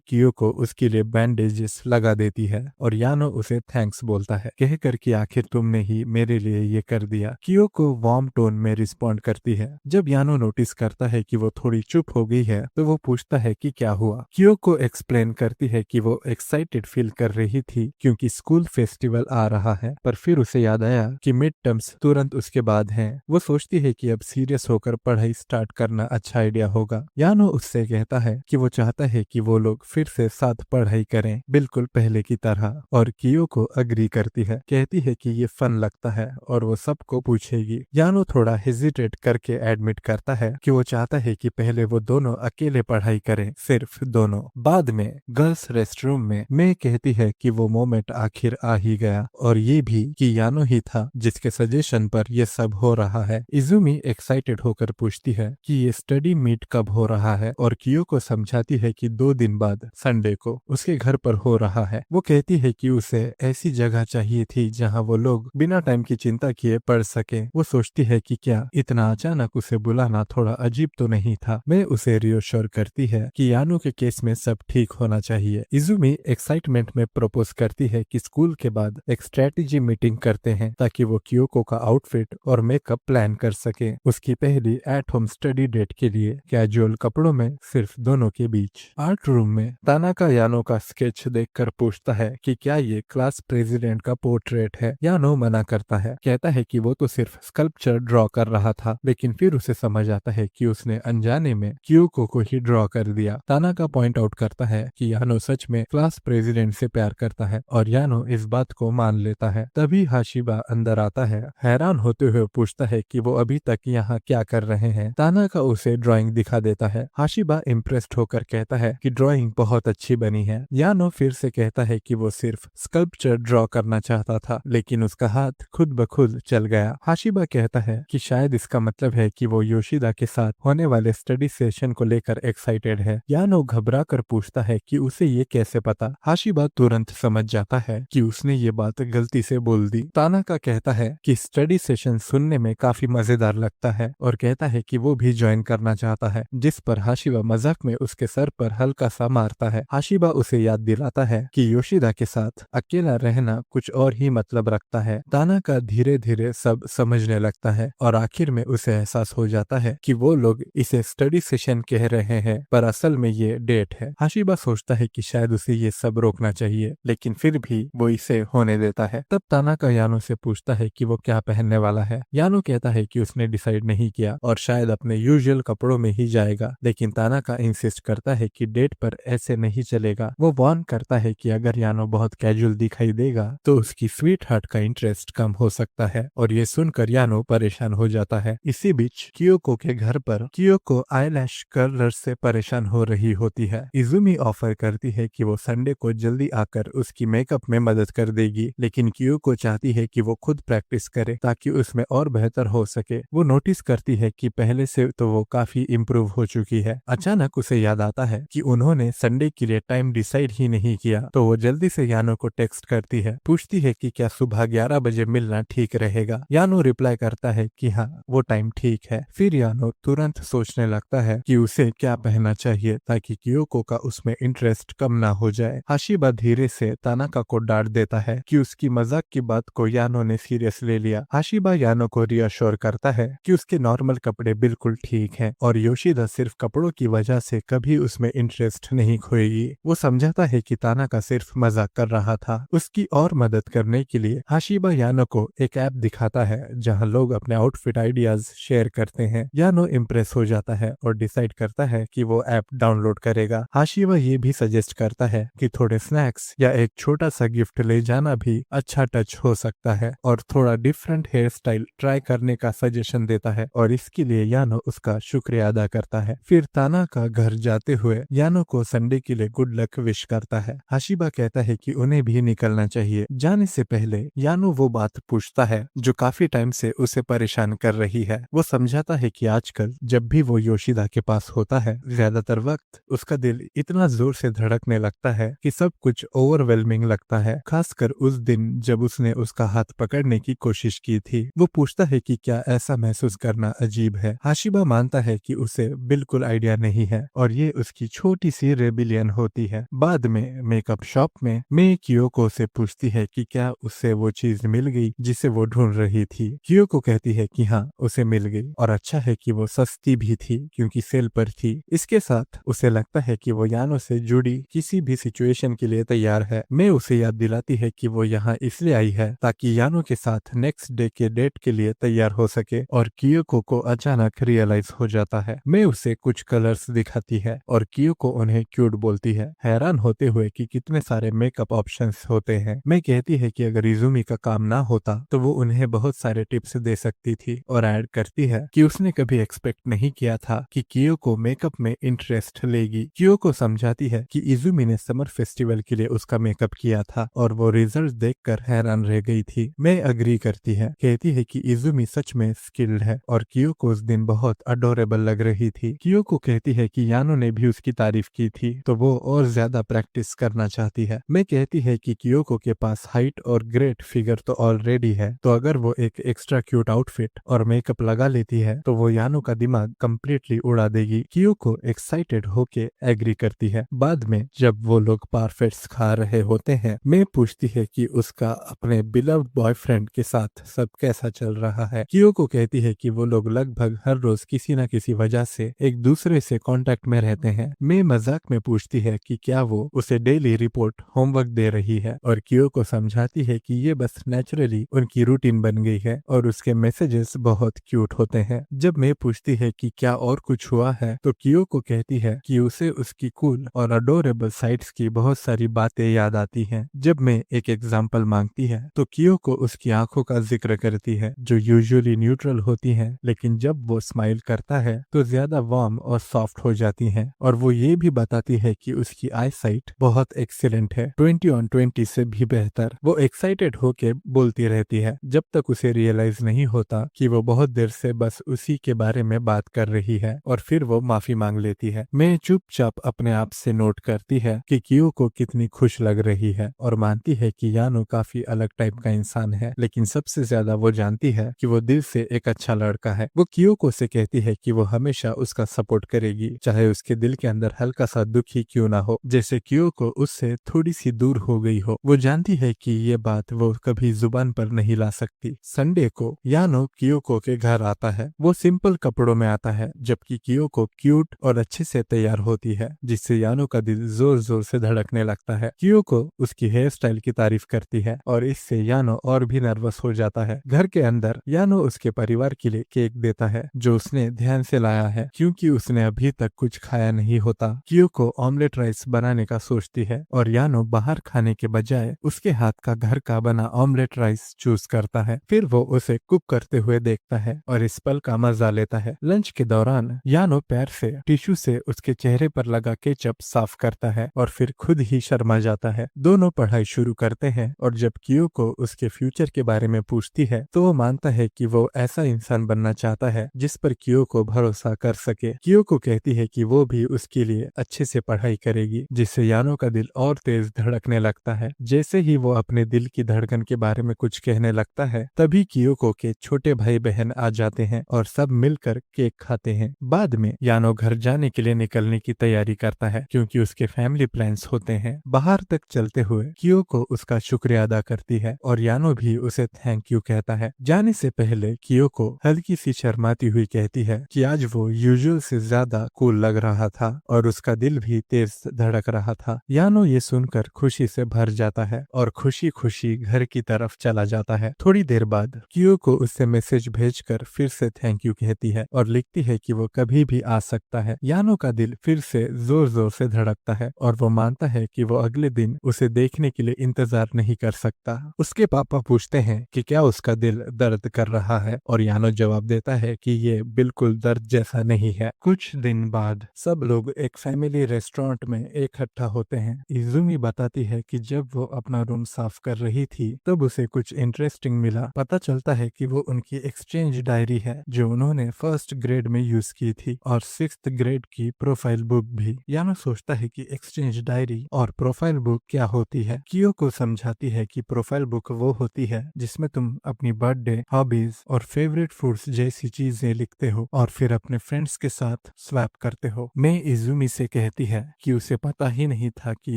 क्यूको उसके लिए बैंडेजेस लगा देती है और यानो उसे थैंक्स बोलता है, कहकर कि आखिर तुमने ही मेरे लिए ये कर दिया। क्यूको वार्म टोन में रिस्पॉन्ड करती है। जब यानो नोटिस करता है कि वो थोड़ी चुप हो गई है तो वो पूछता है कि क्या हुआ। क्यूको एक्सप्लेन करती है कि वो एक्साइटेड फील कर रही थी क्योंकि स्कूल फेस्टिवल आ रहा है, पर फिर उसे याद आया कि मिड टर्म्स तुरंत उसके बाद हैं। वो सोचती है कि अब सीरियस होकर पढ़ाई स्टार्ट करना अच्छा आइडिया होगा। यानो उससे कहता है कि वो चाहता है कि वो लोग फिर से साथ पढ़ाई करें, बिल्कुल पहले की तरह, और क्यूको अग्री करती है, कहती है कि ये फन लगता है और वो सबको पूछेगी। यानो थोड़ा हेजिटेट करके एडमिट करता है कि वो चाहता है कि पहले वो दोनों अकेले पढ़ाई करें, सिर्फ दोनों। बाद में गर्ल्स रेस्टरूम में मैं कहती है कि वो मोमेंट आखिर आ ही गया, और ये भी कि यानो ही था जिसके सजेशन पर ये सब हो रहा है। इजुमी एक्साइटेड होकर पूछती है कि ये स्टडी मीट कब हो रहा है, और क्यूको समझाती है कि 2 दिन बाद संडे को उसके घर पर हो रहा है। वो कहती है कि उसे ऐसी जगह चाहिए थी जहाँ वो लोग बिना टाइम की चिंता किए पढ़ सके। वो सोचती है कि क्या इतना अचानक उसे बुलाना थोड़ा अजीब तो नहीं था। मैं उसे रियोश्योर करती है कि यानो के केस में सब ठीक होना चाहिए। इजुमी एक्साइटमेंट में प्रपोज करती है कि स्कूल के बाद एक स्ट्रेटेजी मीटिंग करते हैं ताकि वो क्यूको का आउटफिट और मेकअप प्लान कर सके उसकी पहली एट होम स्टडी डेट के लिए, कैजुअल कपड़ों में, सिर्फ दोनों के बीच। आर्ट रूम में तानाका यानो का स्केच देखकर पूछता है कि क्या ये क्लास प्रेसिडेंट का पोर्ट्रेट है। यानो मना करता है, कहता है कि वो तो सिर्फ स्कल्पचर ड्रॉ कर रहा था, लेकिन फिर उसे समझ आता है कि उसने अनजाने में क्यूको को ही ड्रॉ कर दिया। तानाका पॉइंट आउट करता है कि यानो सच में क्लास प्रेसिडेंट से प्यार करता है और यानो इस बात को मान लेता है। तभी हाशिबा अंदर आता है, हैरान होते हुए पूछता है कि वो अभी तक यहाँ क्या कर रहे हैं। तानाका उसे ड्राइंग दिखा देता है। हाशिबा इम्प्रेस्ड होकर कहता है कि ड्राइंग बहुत अच्छी बनी है। यानो फिर से कहता है कि वो सिर्फ स्कल्पचर ड्रॉ करना चाहता था, लेकिन उसका हाथ खुद ब खुद चल गया। हाशिबा कहता है कि शायद इसका मतलब है कि वो योशिदा के साथ होने वाले स्टडी सेशन को लेकर एक्साइटेड है। यानो घबरा कर पूछता है कि उसे ये कैसे पता। हाशिबा तुरंत समझ जाता है कि उसने ये बात गलती से बोल दी। तानाका कहता है कि स्टडी सेशन सुनने में काफी मजेदार लगता है और कहता है कि वो भी ज्वाइन करना चाहता है, जिस पर हाशिबा मजाक में उसके सर पर हल्का सा मारता है। हाशिबा उसे याद दिलाता है कि योशिदा के साथ अकेला रहना कुछ और ही मतलब रखता है। तानाका धीरे धीरे सब समझने लगता है और आखिर में उसे एहसास हो जाता है कि वो लोग इसे स्टडी सेशन कह रहे हैं, पर असल में ये डेट है। हाशिबा सोचता है कि शायद उसे ये सब रोकना चाहिए, लेकिन फिर भी वो इसे होने देता है। तब तानाका यानो से पूछता है कि वो क्या पहनने वाला है। यानो कहता है कि उसने डिसाइड नहीं किया और शायद अपने यूजुअल कपड़ों में ही जाएगा, लेकिन तानाका इंसिस्ट करता है कि डेट पर ऐसे नहीं चलेगा। वो वार्न करता है कि अगर यानो बहुत कैजुअल दिखाई देगा तो उसकी स्वीट हार्ट का इंटरेस्ट कम हो सकता है, और ये सुनकर यानो परेशान हो जाता है। इसी बीच क्यूको के घर पर क्यूको आईलैश कर्लर से परेशान हो रही होती है। इजुमी ऑफर करती है कि वो संडे को जल्दी आकर उसकी मेकअप में मदद कर देगी, लेकिन क्यूको चाहती है कि वो खुद प्रैक्टिस करे ताकि उसमें और बेहतर हो सके। वो नोटिस करती है कि पहले से तो वो काफी इम्प्रूव हो चुकी है। अचानक उसे याद आता है कि उन्होंने संडे के लिए टाइम डिसाइड ही नहीं किया, तो वो जल्दी से यानो को टेक्स्ट करती है, पूछती है कि क्या सुबह 11 बजे मिलना ठीक रहेगा। यानो रिप्लाई करता है कि हाँ, वो टाइम ठीक है। फिर यानो तुरंत सोचने लगता है कि उसे क्या पहनना चाहिए ताकि क्यूको का उसमें इंटरेस्ट कम ना हो जाए। हाशिबा धीरे से तानाका को डांट देता है कि उसकी मजाक की बात को यानो ने सीरियस ले लिया। हाशिबा यानो को रियश्योर करता है कि उसके नॉर्मल कपड़े बिल्कुल ठीक हैं और योशिदा सिर्फ कपड़ों की वजह से कभी उसमें इंटरेस्ट नहीं खोएगी। वो समझाता है कि तानाका सिर्फ मजाक कर रहा था। उसकी और मदद करने के लिए हाशिबा यानो को एक ऐप दिखाता है जहां लोग अपने आउटफिट आइडियाज शेयर करते हैं। यानो इम्प्रेस हो जाता है और डिसाइड करता है कि वो ऐप डाउनलोड करेगा। हाशिबा ये भी सजेस्ट करता है कि थोड़े स्नैक्स या एक छोटा सा गिफ्ट ले जाना भी अच्छा टच हो सकता है। और थोड़ा डिफरेंट हेयर स्टाइल ट्राई करने का सजेशन देता है और इसके लिए यानो उसका शुक्रिया अदा करता है। फिर ताना का घर जाते हुए यानो को संडे के लिए गुड लक विश करता है। हाशिबा कहता है कि उन्हें भी निकलना चाहिए। जाने से पहले यानो वो बात पूछता है जो काफी टाइम से उसे परेशान कर रही है। वो समझाता है कि आजकल जब भी वो योशिदा के पास होता है ज्यादातर वक्त उसका दिल इतना जोर से धड़कने लगता है कि सब कुछ ओवरवेलमिंग लगता है, खासकर उस दिन जब उसने उसका हाथ पकड़ने की कोशिश की थी। वो पूछता है कि क्या ऐसा महसूस करना अजीब है। हाशिबा मानता है कि उसे बिल्कुल आइडिया नहीं है और ये उसकी छोटी सी रेबिलियन होती है। बाद में मेकअप शॉप में मैं कियोको से पूछती है कि क्या उसे वो चीज मिल गई जिसे वो ढूंढ रही थी। कियोको कहती है कि हाँ उसे मिल गई और अच्छा है कि वो सस्ती भी थी क्योंकि सेल पर थी। इसके साथ उसे लगता है कि वो यानो से जुड़ी किसी भी सिचुएशन के लिए तैयार है। मैं उसे याद दिलाती है कि वो यहाँ इसलिए आई है ताकि यानो के साथ नेक्स्ट डे के डेट के लिए तैयार हो सके और कियोको को अचानक रियलाइज हो जाता है। मैं उसे कुछ कलर्स दिखाती है और कियोको उन्हें क्यूट बोलती है, हैरान होते हुए कि कितने सारे मेकअप ऑप्शंस होते हैं। मैं कहती है कि अगर इजुमी का काम ना होता तो वो उन्हें बहुत सारे टिप्स दे सकती थी और ऐड करती है कि उसने कभी एक्सपेक्ट नहीं किया था कि कियोको मेकअप में इंटरेस्ट लेगी। कियोको समझाती है कि इजुमी ने समर फेस्टिवल के लिए उसका मेकअप किया था और वो रिजल्ट देखकर हैरान रह गई थी। मैं अग्री करती है, कहती है कि इजुमी सच में स्किल्ड है और कियोको उस दिन बहुत अडोरेबल लग रही थी। कियोको कहती है कि यानो ने भी उसकी तारीफ की थी तो वो और ज्यादा प्रैक्टिस करना चाहती है। मैं कहती है कि कियोको के पास हाइट और ग्रेट फिगर तो ऑलरेडी है, तो अगर वो एक एक्स्ट्रा क्यूट आउटफिट और मेकअप लगा लेती है तो वो यानो का दिमाग कंप्लीटली उड़ा देगी। कियोको एक्साइटेड होके एग्री करती है। बाद में जब वो लोग पारफेट्स खा रहे होते हैं मैं पूछती है कि उसका अपने बिलव्ड बॉयफ्रेंड के साथ सब कैसा चल रहा है। कियोको कहती है कि वो लोग लगभग हर रोज किसी न किसी वजह से एक दूसरे से कांटेक्ट में रहते हैं। मैं मजाक में पूछती है कि क्या वो उसे डेली रिपोर्ट होमवर्क दे रही है और कियोको समझाती है कि ये बस नेचुरली उनकी रूटीन बन गई है और उसके मैसेजेस बहुत क्यूट होते हैं। जब मैं पूछती है कि क्या और कुछ हुआ है तो कियोको कहती है कि उसे उसकी कूल और अडोरेबल साइड्स की बहुत सारी बातें याद आती हैं। जब मैं एक एग्जांपल मांगती है तो कियोको उसकी आंखों का जिक्र करती है जो यूजुअली न्यूट्रल होती हैं, लेकिन जब वो स्माइल करता है तो ज्यादा वार्म और सॉफ्ट हो जाती हैं। और वो ये भी बताती है कि उसकी आई साइट बहुत एक्सीलेंट है, 20/20 से भी बेहतर। वो एक्साइटेड होके बोलती रहती है जब तक उसे रियलाइज नहीं होता कि वो बहुत देर से बस उसी के बारे में बात कर रही है और फिर वो माफी मांग लेती है। मैं चुपचाप अपने आप से नोट करती है कि कियोको कितनी खुश लग रही है और मानती है कि यानो काफी अलग टाइप का इंसान है, लेकिन सबसे ज्यादा वो जानती है कि वो दिल से एक अच्छा लड़का है। वो कियोको से कहती है कि वो हमेशा उसका सपोर्ट करेगी चाहे उसके दिल के अंदर हल्का सा दुख ही क्यों ना हो, जैसे कियोको उससे थोड़ी सी दूर हो गई हो। वो जानती है कि ये बात वो कभी जुबान पर नहीं ला सकती। संडे को यानो कियोको के घर आता है। वो सिंपल कपड़ों में आता है जबकि कियोको क्यूट और अच्छे से तैयार होती है जिससे यानो का दिल जोर जोर से धड़कने लगता है। कियोको उसकी हेयर स्टाइल की तारीफ करती है और इससे यानो और भी नर्वस हो जाता है। घर के अंदर यानो उसके परिवार के लिए केक देता है जो उसने ध्यान से लाया है क्योंकि उसने अभी तक कुछ खाया नहीं होता। कियोको ऑमलेट राइस बनाने का सोचती है और यानो बाहर खाने के बजाय उसके हाथ का घर का बना ऑमलेट राइस चूज करता है। फिर वो उसे कुक करते हुए देखता है और इस पल का मजा लेता है। लंच के दौरान यानो पैर से टिश्यू से उसके चेहरे पर लगा केचप साफ करता है और फिर खुद ही शर्मा जाता है। दोनों पढ़ाई शुरू करते हैं और जब कियोको उसके फ्यूचर के बारे में पूछती है तो वो मानता है कि वो ऐसा इंसान बनना चाहता है जिस पर कियोको भरोसा कर सके। कियोको कहती है कि वो भी उसके लिए अच्छे से पढ़ाई करेगी जिससे यानो का दिल और तेज धड़कने लगता है। जैसे ही वो अपने दिल की धड़कन के बारे में कुछ कहने लगता है तभी कियोको के छोटे भाई बहन आ जाते हैं और सब मिलकर केक खाते हैं। बाद में यानो घर जाने के लिए निकलने की तैयारी करता है क्योंकि उसके फैमिली प्लान्स होते हैं। बाहर तक चलते हुए कियोको उसका शुक्रिया अदा करती है और यानो भी उसे थैंक यू कहता है। जाने से पहले कियोको हल्की सी शर्माती हुई कहती है कि आज वो यूजुअल से ज्यादा कूल लग रहा था और उसका दिल भी तेज धड़क रहा था। यानो ये सुनकर खुशी से भर जाता है और खुशी खुशी घर की तरफ चला जाता है। थोड़ी देर बाद कियोको उससे मैसेज भेजकर फिर से थैंक यू कहती है और लिखती है कि वो कभी भी आ सकता है। यानो का दिल फिर से जोर जोर से धड़कता है और वो मानता है कि वो अगले दिन उसे देखने के लिए इंतजार नहीं कर सकता। उसके पापा पूछते हैं कि क्या उसका दिल दर्द कर रहा है और यानो जवाब देता है कि ये बिल्कुल दर्द जैसा नहीं है। कुछ दिन बाद सब लोग एक फैमिली रेस्टोरेंट में इकट्ठा होते हैं। इजुमी बताती है कि जब वो अपना रूम साफ कर रही थी तब उसे कुछ इंटरेस्टिंग मिला। पता चलता है कि वो उनकी एक्सचेंज डायरी है जो उन्होंने फर्स्ट ग्रेड में यूज की थी और सिक्स्थ ग्रेड की प्रोफाइल बुक भी। यानो सोचता है कि एक्सचेंज डायरी और प्रोफाइल बुक क्या होती है। कियो को समझाती है कि प्रोफाइल बुक वो होती है जिसमें तुम अपनी बर्थडे, हॉबीज और फेवरेट फूड्स जैसी चीजें लिखते हो और फिर अपने फ्रेंड्स के साथ स्वैप करते हो। मैं इजुमी से कहती है कि उसे पता ही नहीं था कि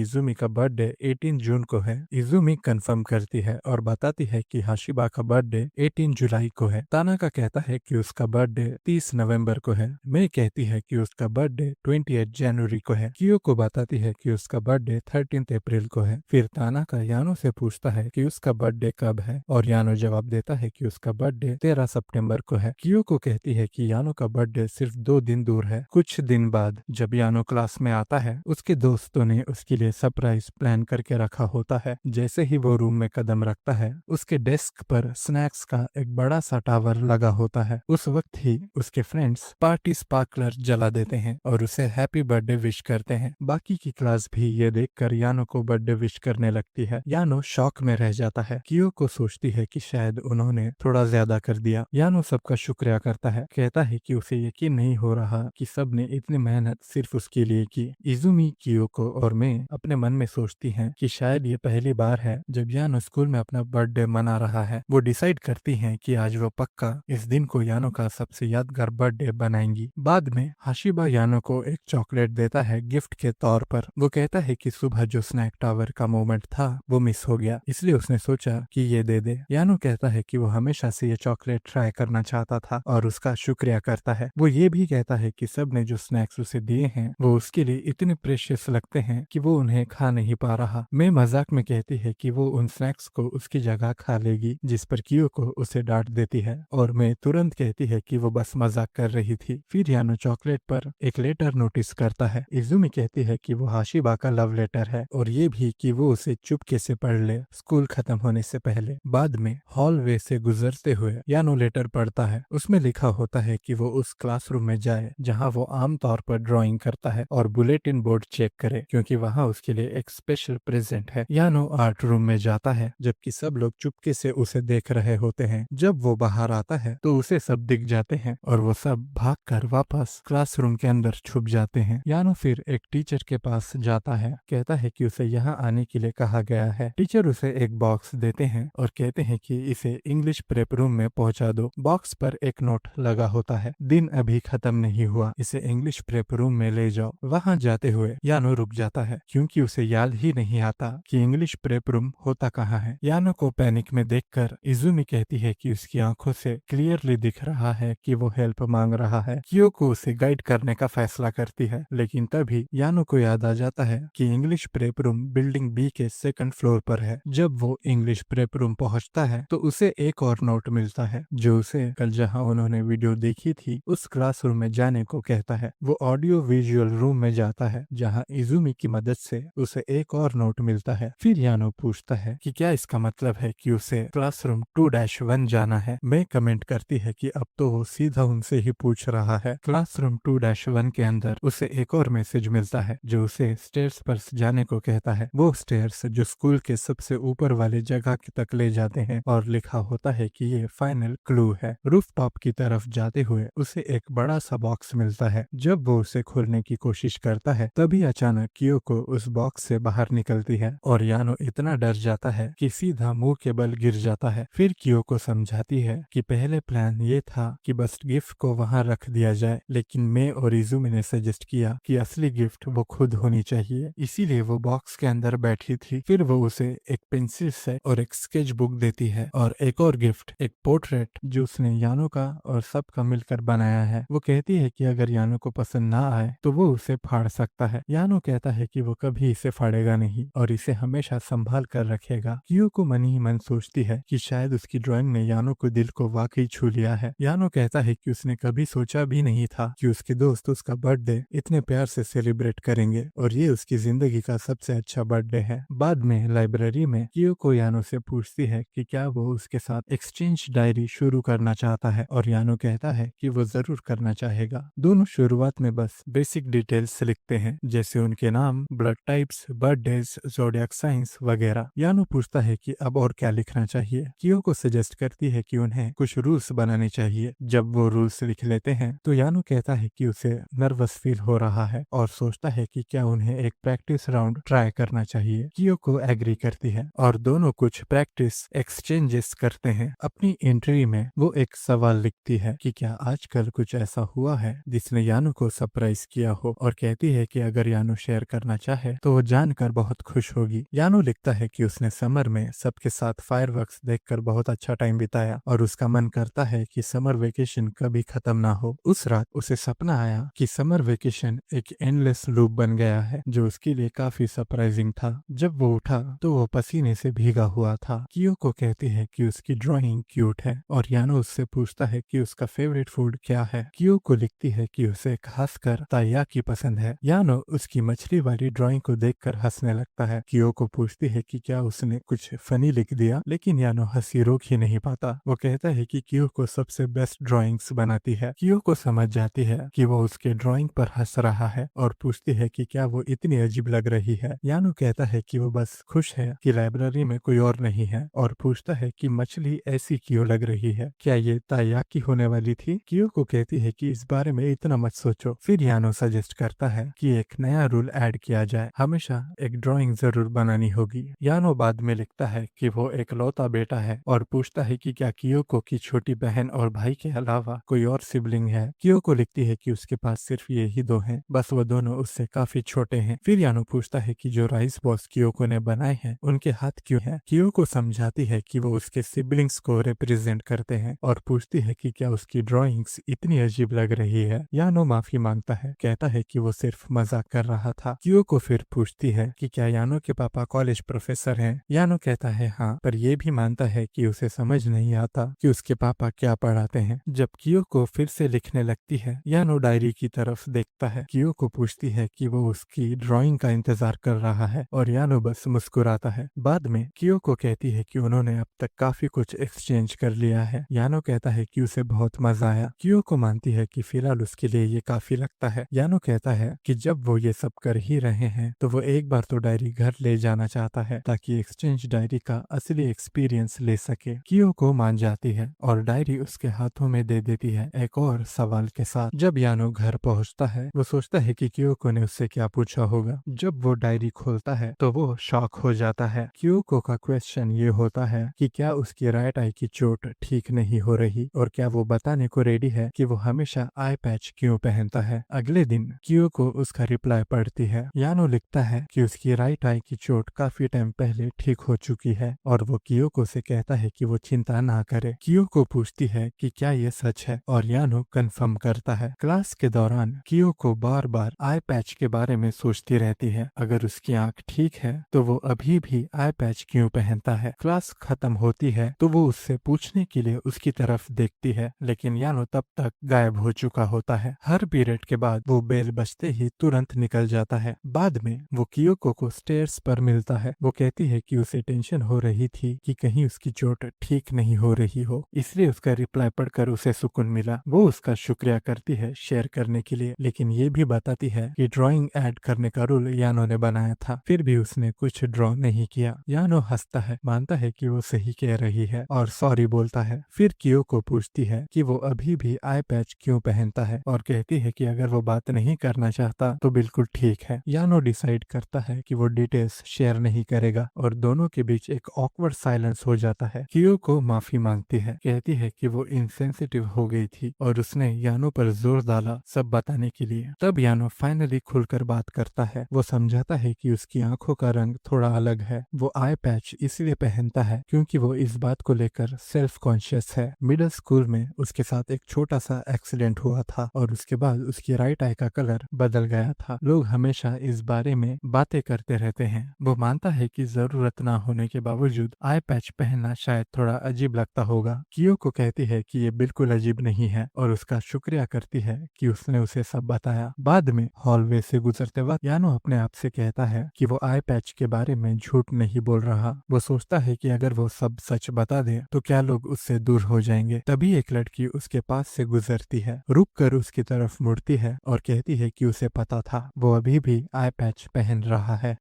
इजुमी का बर्थडे 18 जून को है। इजुमी कंफर्म करती है और बताती है कि हाशिबा का बर्थडे 18 जुलाई को है। तानाका कहता है कि उसका बर्थडे 30 नवंबर को है। मैं कहती है कि उसका बर्थडे 28 जनवरी को है। कियो को बताती है कि उसका बर्थडे 13 अप्रैल को है। फिर तानाका यानो से पूछता है कि उसका बर्थडे कब है और यानो जवाब देता है कि उसका बर्थडे 13 सितंबर को है। कियो को कहती है कि यानो का बर्थडे सिर्फ 2 दिन दूर है। कुछ दिन बाद जब यानो क्लास में आता है उसके दोस्तों ने उसके लिए सरप्राइज प्लान करके रखा होता है। जैसे ही वो रूम में कदम रखता है उसके डेस्क पर स्नैक्स का एक बड़ा सा टावर लगा होता है। उस वक्त ही उसके फ्रेंड्स पार्टी स्पार्कलर जला देते हैं और उसे हैप्पी बर्थडे विश करते हैं। बाकी की क्लास भी ये देखकर यानो को बर्थडे विश करने लगती है। यानो शॉक में रह जाता है। कियो को सोचती है कि शायद उन्होंने थोड़ा ज्यादा कर दिया। यानो सबका शुक्रिया करता है, कहता है कि उसे यकीन नहीं हो रहा कि सबने इतनी मेहनत सिर्फ उसके लिए की। इजुमी, कियोको और मैं अपने मन में सोचती हैं कि शायद ये पहली बार है जब यानो स्कूल में अपना बर्थडे मना रहा है। वो डिसाइड करती हैं कि आज वो पक्का इस दिन को यानो का सबसे यादगार बर्थडे बनाएंगी। बाद में हाशिबा यानो को एक चॉकलेट देता है गिफ्ट के तौर पर। वो कहता है कि सुबह जो स्नैक टावर का मोमेंट था वो मिस हो गया, इसलिए उसने सोचा कि ये दे दे। यानो कहता है कि वो हमेशा से ये चॉकलेट ट्राई करना चाहता था और उसका शुक्रिया करता है। वो ये भी कहता है कि सब ने जो स्नैक्स उसे दिए हैं वो उसके लिए इतने प्रेशियस लगते हैं कि वो उन्हें खा नहीं पा रहा। मैं मजाक में कहती है कि वो उन स्नैक्स को उसकी जगह खा लेगी, जिस पर कियो को उसे डांट देती है और मैं तुरंत कहती है कि वो बस मजाक कर रही थी। फिर यानो चॉकलेट पर एक लेटर नोटिस करता है। इजुमी कहती है कि वो हाशिबा का लव लेटर है और ये भी कि वो उसे चुपके से पढ़ ले स्कूल खत्म होने से पहले। बाद में हॉलवे से गुजरते हुए यानो लेटर पढ़ता है। उसमें लिखा होता है कि वो उस क्लासरूम में जाए जहां वो आमतौर पर ड्राइंग करता है और बुलेटिन बोर्ड चेक करे क्योंकि वहां उसके लिए एक स्पेशल प्रेजेंट है। यानो आर्ट रूम में जाता है जबकि सब लोग चुपके से उसे देख रहे होते हैं। जब वो बाहर आता है तो उसे सब दिख जाते हैं और वो सब भागकर वापस क्लासरूम के अंदर छुप जाते हैं। यानो फिर एक टीचर के पास जाता है, कहता है कि उसे यहाँ आने के लिए कहा गया है। टीचर उसे एक बॉक्स देते हैं और कहते हैं कि इसे इंग्लिश प्रेप रूम में पहुंचा दो। बॉक्स पर एक नोट लगा होता है, दिन अभी खत्म नहीं हुआ, इसे इंग्लिश प्रेप रूम में ले जाओ। वहां जाते हुए यानो रुक जाता है क्योंकि उसे याद ही नहीं आता कि इंग्लिश प्रेप रूम होता कहाँ है। यानो को पैनिक में देखकर इजुमी कहती है कि उसकी आंखों से क्लियरली दिख रहा है कि वो हेल्प मांग रहा है। कियोको उसे गाइड करने का फैसला करती है, लेकिन तभी यानो को याद आ जाता है कि English prep room building B के सेकंड फ्लोर पर है। जब वो इंग्लिश प्रेप रूम पहुंचता है तो उसे एक और नोट मिलता है जो उसे कल जहां उन्होंने वीडियो देखी थी उस क्लासरूम में जाने को कहता है। वो ऑडियो विजुअल रूम में जाता है जहां इजुमी की मदद से उसे एक और नोट मिलता है। फिर यानो पूछता है कि क्या इसका मतलब है कि उसे क्लासरूम 2-1 जाना है। मैं कमेंट करती है कि अब तो वो सीधा उनसे ही पूछ रहा है। क्लासरूम 2-1 के अंदर उसे एक और मैसेज मिलता है जो उसे स्टेयर्स पर जाने को कहता है। वो स्टेयर्स जो स्कूल के सबसे ऊपर वाले जगह तक ले जाते हैं और लिखा होता है कि ये फाइनल क्लू है। रूफटॉप की तरफ जाते हुए उसे एक बड़ा सा बॉक्स मिलता है। जब वो उसे खोलने की कोशिश करता है तभी अचानक कियोको उस बॉक्स से बाहर निकलती है और यानो इतना डर जाता है कि सीधा मुंह के बल गिर जाता है। फिर कियोको समझाती है कि पहले प्लान ये था कि बस गिफ्ट को वहां रख दिया जाए, लेकिन मैं और इजुमी ने सजेस्ट किया कि असली गिफ्ट वो खुद होनी चाहिए, इसीलिए वो बॉक्स के अंदर बैठी थी। फिर वो उसे एक पेंसिल सेट और एक स्केच बुक देती है और एक और गिफ्ट, एक पोर्ट्रेट जो उसने यानो का और सबका मिलकर बनाया है। वो कहती है कि अगर यानो को पसंद ना आए तो वो उसे फाड़ सकता है। यानो कहता है कि वो कभी इसे फाड़ेगा नहीं और इसे हमेशा संभाल कर रखेगा। कियोको मन ही मन सोचती है कि शायद उसकी ड्राइंग ने यानो को दिल को वाकई छू लिया है। यानो कहता है कि उसने कभी सोचा भी नहीं था कि उसके दोस्त उसका बर्थडे इतने प्यार से सेलिब्रेट करेंगे और ये उसकी जिंदगी का सबसे अच्छा बर्थडे है। बाद में लाइब्रेरी में कियोको यानो से पूछती है कि क्या वो उसके साथ एक्सचेंज डायरी शुरू करना चाहता है और यानो कहता है कि वो जरूर करना चाहेगा। दोनों शुरुआत में बस बेसिक डिटेल्स लिखते हैं, जैसे उनके नाम, blood types, birthdays, zodiac science वगैरह। यानो पूछता है कि अब और क्या लिखना चाहिए। कियोको सजेस्ट करती है कि उन्हें कुछ रूल्स बनाने चाहिए। जब वो रूल्स लिख लेते हैं तो यानो कहता है कि उसे नर्वस फील हो रहा है और सोचता है कि क्या उन्हें एक प्रैक्टिस राउंड ट्राई करना चाहिए। कियोको एग्री करती है और दोनों कुछ प्रैक्टिस एक्सचेंजेस करते हैं। अपनी एंट्री में वो एक सवाल लिखती है कि क्या आजकल कुछ ऐसा हुआ है जिसने यानो को सरप्राइज किया हो, और कहती है कि अगर यानो शेयर करना चाहे तो वो जानकर बहुत खुश होगी। यानो लिखता है कि उसने समर में सबके साथ फायरवर्क्स देखकर बहुत अच्छा टाइम बिताया और उसका मन करता है कि समर वेकेशन कभी खत्म ना हो। उस रात उसे सपना आया कि समर वेकेशन एक एंडलेस लूप बन गया है, जो उसके लिए काफी सरप्राइजिंग था। जब वो उठा तो वो पसीने से भीगा हुआ था। कियोको कहती है कि उसकी ड्राइंग क्यूट है और यानो उससे पूछता है कि उसका फेवरेट फूड क्या है। कियोको लिखती है कि उसे खासकर ताइयाकी पसंद है। यानो उसकी मछली वाली ड्राइंग को देखकर हंसने लगता है। कियोको पूछती है कि क्या उसने कुछ फनी लिख दिया, लेकिन यानो हंसी रोक ही नहीं पाता। वो कहता है कि कियोको सबसे बेस्ट ड्राइंग्स बनाती है। कियोको समझ जाती है कि वो उसके ड्राइंग पर हंस रहा है और पूछती है कि क्या वो इतनी अजीब लग रही है। यानो कहता है कि वो बस खुश है कि लाइब्रेरी में कोई और नहीं है और पूछता है कि मछली ऐसी क्यों लग रही है, क्या ये ताइयाकी होने वाली थी। कियोको कहती है कि इस बारे में इतना मत सोचो। फिर यानो सजेस्ट करता है कि एक नया रूल ऐड किया जाए, हमेशा एक ड्राइंग जरूर बनानी होगी। यानो बाद में लिखता है कि वो एक लौता बेटा है और पूछता है कि क्या कियोको की छोटी बहन और भाई के अलावा कोई और सिबलिंग है। कियोको लिखती है कि उसके पास सिर्फ ये ही दो हैं, बस वो दोनों उससे काफी छोटे हैं। फिर यानो पूछता है कि जो राइस बॉक्स कियोको ने बनाए हैं उनके हाथ क्यों हैं। कियोको समझाती है कि वो उसके सिबलिंग्स को रिप्रेजेंट करते हैं और पूछती है कि क्या उसकी ड्राइंग्स इतनी अजीब लग रही है। यानो माफी मांगता है, कहता है कि वो सिर्फ मजाक कर रहा था। कियोको फिर पूछती है कि क्या यानो के पापा कॉलेज प्रोफेसर हैं। यानो कहता है हाँ, पर ये भी मानता है कि उसे समझ नहीं आता कि उसके पापा क्या पढ़ाते हैं। जब कियोको फिर से लिखने लगती है, यानो डायरी की तरफ देखता है। कियोको पूछती है कि वो उसकी ड्राइंग का इंतजार कर रहा है और यानो बस मुस्कुराता है। बाद में कियोको कहती है कि उन्होंने अब तक काफी कुछ एक्सचेंज कर लिया है। यानो कहता है कि उसे बहुत मजा आया। कियोको मानती है कि फिलहाल उसके लिए ये काफी लगता है। यानो कहता है कि जब वो ये सब कर ही रहे हैं तो वो एक बार तो डायरी घर ले जाना चाहता है ताकि एक्सचेंज डायरी का असली एक्सपीरियंस ले सके। कियोको मान जाती है और डायरी उसके हाथों में दे देती है, एक और सवाल के साथ। जब यानो घर पहुंचता है वो सोचता है कि कियोको ने उससे क्या पूछा होगा। जब वो डायरी खोलता है तो वो शॉक हो जाता है। कियोको का क्वेश्चन ये होता है कि क्या उसकी राइट आई की चोट ठीक नहीं हो रही और क्या वो बताने को रेडी है कि वो हमेशा आई पैच क्यों पहनता है। अगले दिन कियोको उसका रिप्लाई पढ़ती है। यानो लिखता है कि उसकी राइट आई की चोट काफी टाइम पहले ठीक हो चुकी है और वो कियोको से कहता है कि वो चिंता ना करे। कियोको पूछती है कि क्या ये सच है और यानो कंफर्म करता है। क्लास के दौरान कियोको बार बार आई पैच के बारे में सोचती रहती है। अगर उसकी आंख ठीक है तो वो अभी भी आई पैच क्यों पहनता है। क्लास खत्म होती है तो वो उससे पूछने के लिए उसकी तरफ देखती है, लेकिन यानो तब तक गायब हो चुका होता है। हर पीरियड के बाद वो बेल बजते ही तुरंत निकल जाता है। बाद में वो कियोको को स्टेयर्स पर मिलता है। वो कहती है कि उसे टेंशन हो रही थी कि कहीं उसकी चोट ठीक नहीं हो रही हो, इसलिए उसका रिप्लाई पढ़कर उसे सुकून मिला। वो उसका शुक्रिया करती है शेयर करने के लिए, लेकिन ये भी बताती है कि ड्राइंग ऐड करने का रूल यानो ने बनाया था, फिर भी उसने कुछ ड्रॉ नहीं किया। यानो हंसता है, मानता है कि वो सही कह रही है और सॉरी बोलता है। फिर कियोको पूछती है कि वो अभी भी आई पैच क्यों पहनता है और कहती है कि अगर वो बात नहीं करना चाहता तो बिल्कुल ठीक है। यानो डिसाइड करता है कि वो डिटेल्स शेयर नहीं करेगा और दोनों के बीच एक ऑकवर्ड साइलेंस हो जाता है। कियोको माफी मांगती है, कहती है कि वो इनसेंसिटिव हो गई थी और उसने यानो पर जोर डाला सब बताने के लिए। तब यानो फाइनली खुलकर बात करता है। वो समझाता है कि उसकी आंखों का रंग थोड़ा अलग है। वो आई पैच इसलिए पहनता है क्योंकि वो इस बात को लेकर सेल्फ कॉन्शियस है। मिडिल स्कूल में उसके साथ एक छोटा सा एक्सीडेंट हुआ था और उसके बाद उसकी राइट आई का कलर बदल गया था। लोग हमेशा इस बारे में बातें करते रहते हैं। वो मानता है कि जरूरत ना होने के बावजूद आई पैच पहनना शायद थोड़ा अजीब लगता होगा। कियोको कहती है कि ये बिल्कुल अजीब नहीं है और उसका शुक्रिया करती है कि उसने उसे सब बताया। बाद में हॉलवे से गुजरते वक्त यानो अपने आप से कहता है कि वो आई पैच के बारे में झूठ नहीं बोल रहा। वो सोचता सोचता है कि अगर वो सब सच बता दे तो क्या लोग उससे दूर हो जाएंगे। तभी एक लड़की उसके पास से गुजरती है, रुक कर उसकी तरफ मुड़ती है और कहती है कि उसे पता था, वो अभी भी आई पैच पहन रहा है।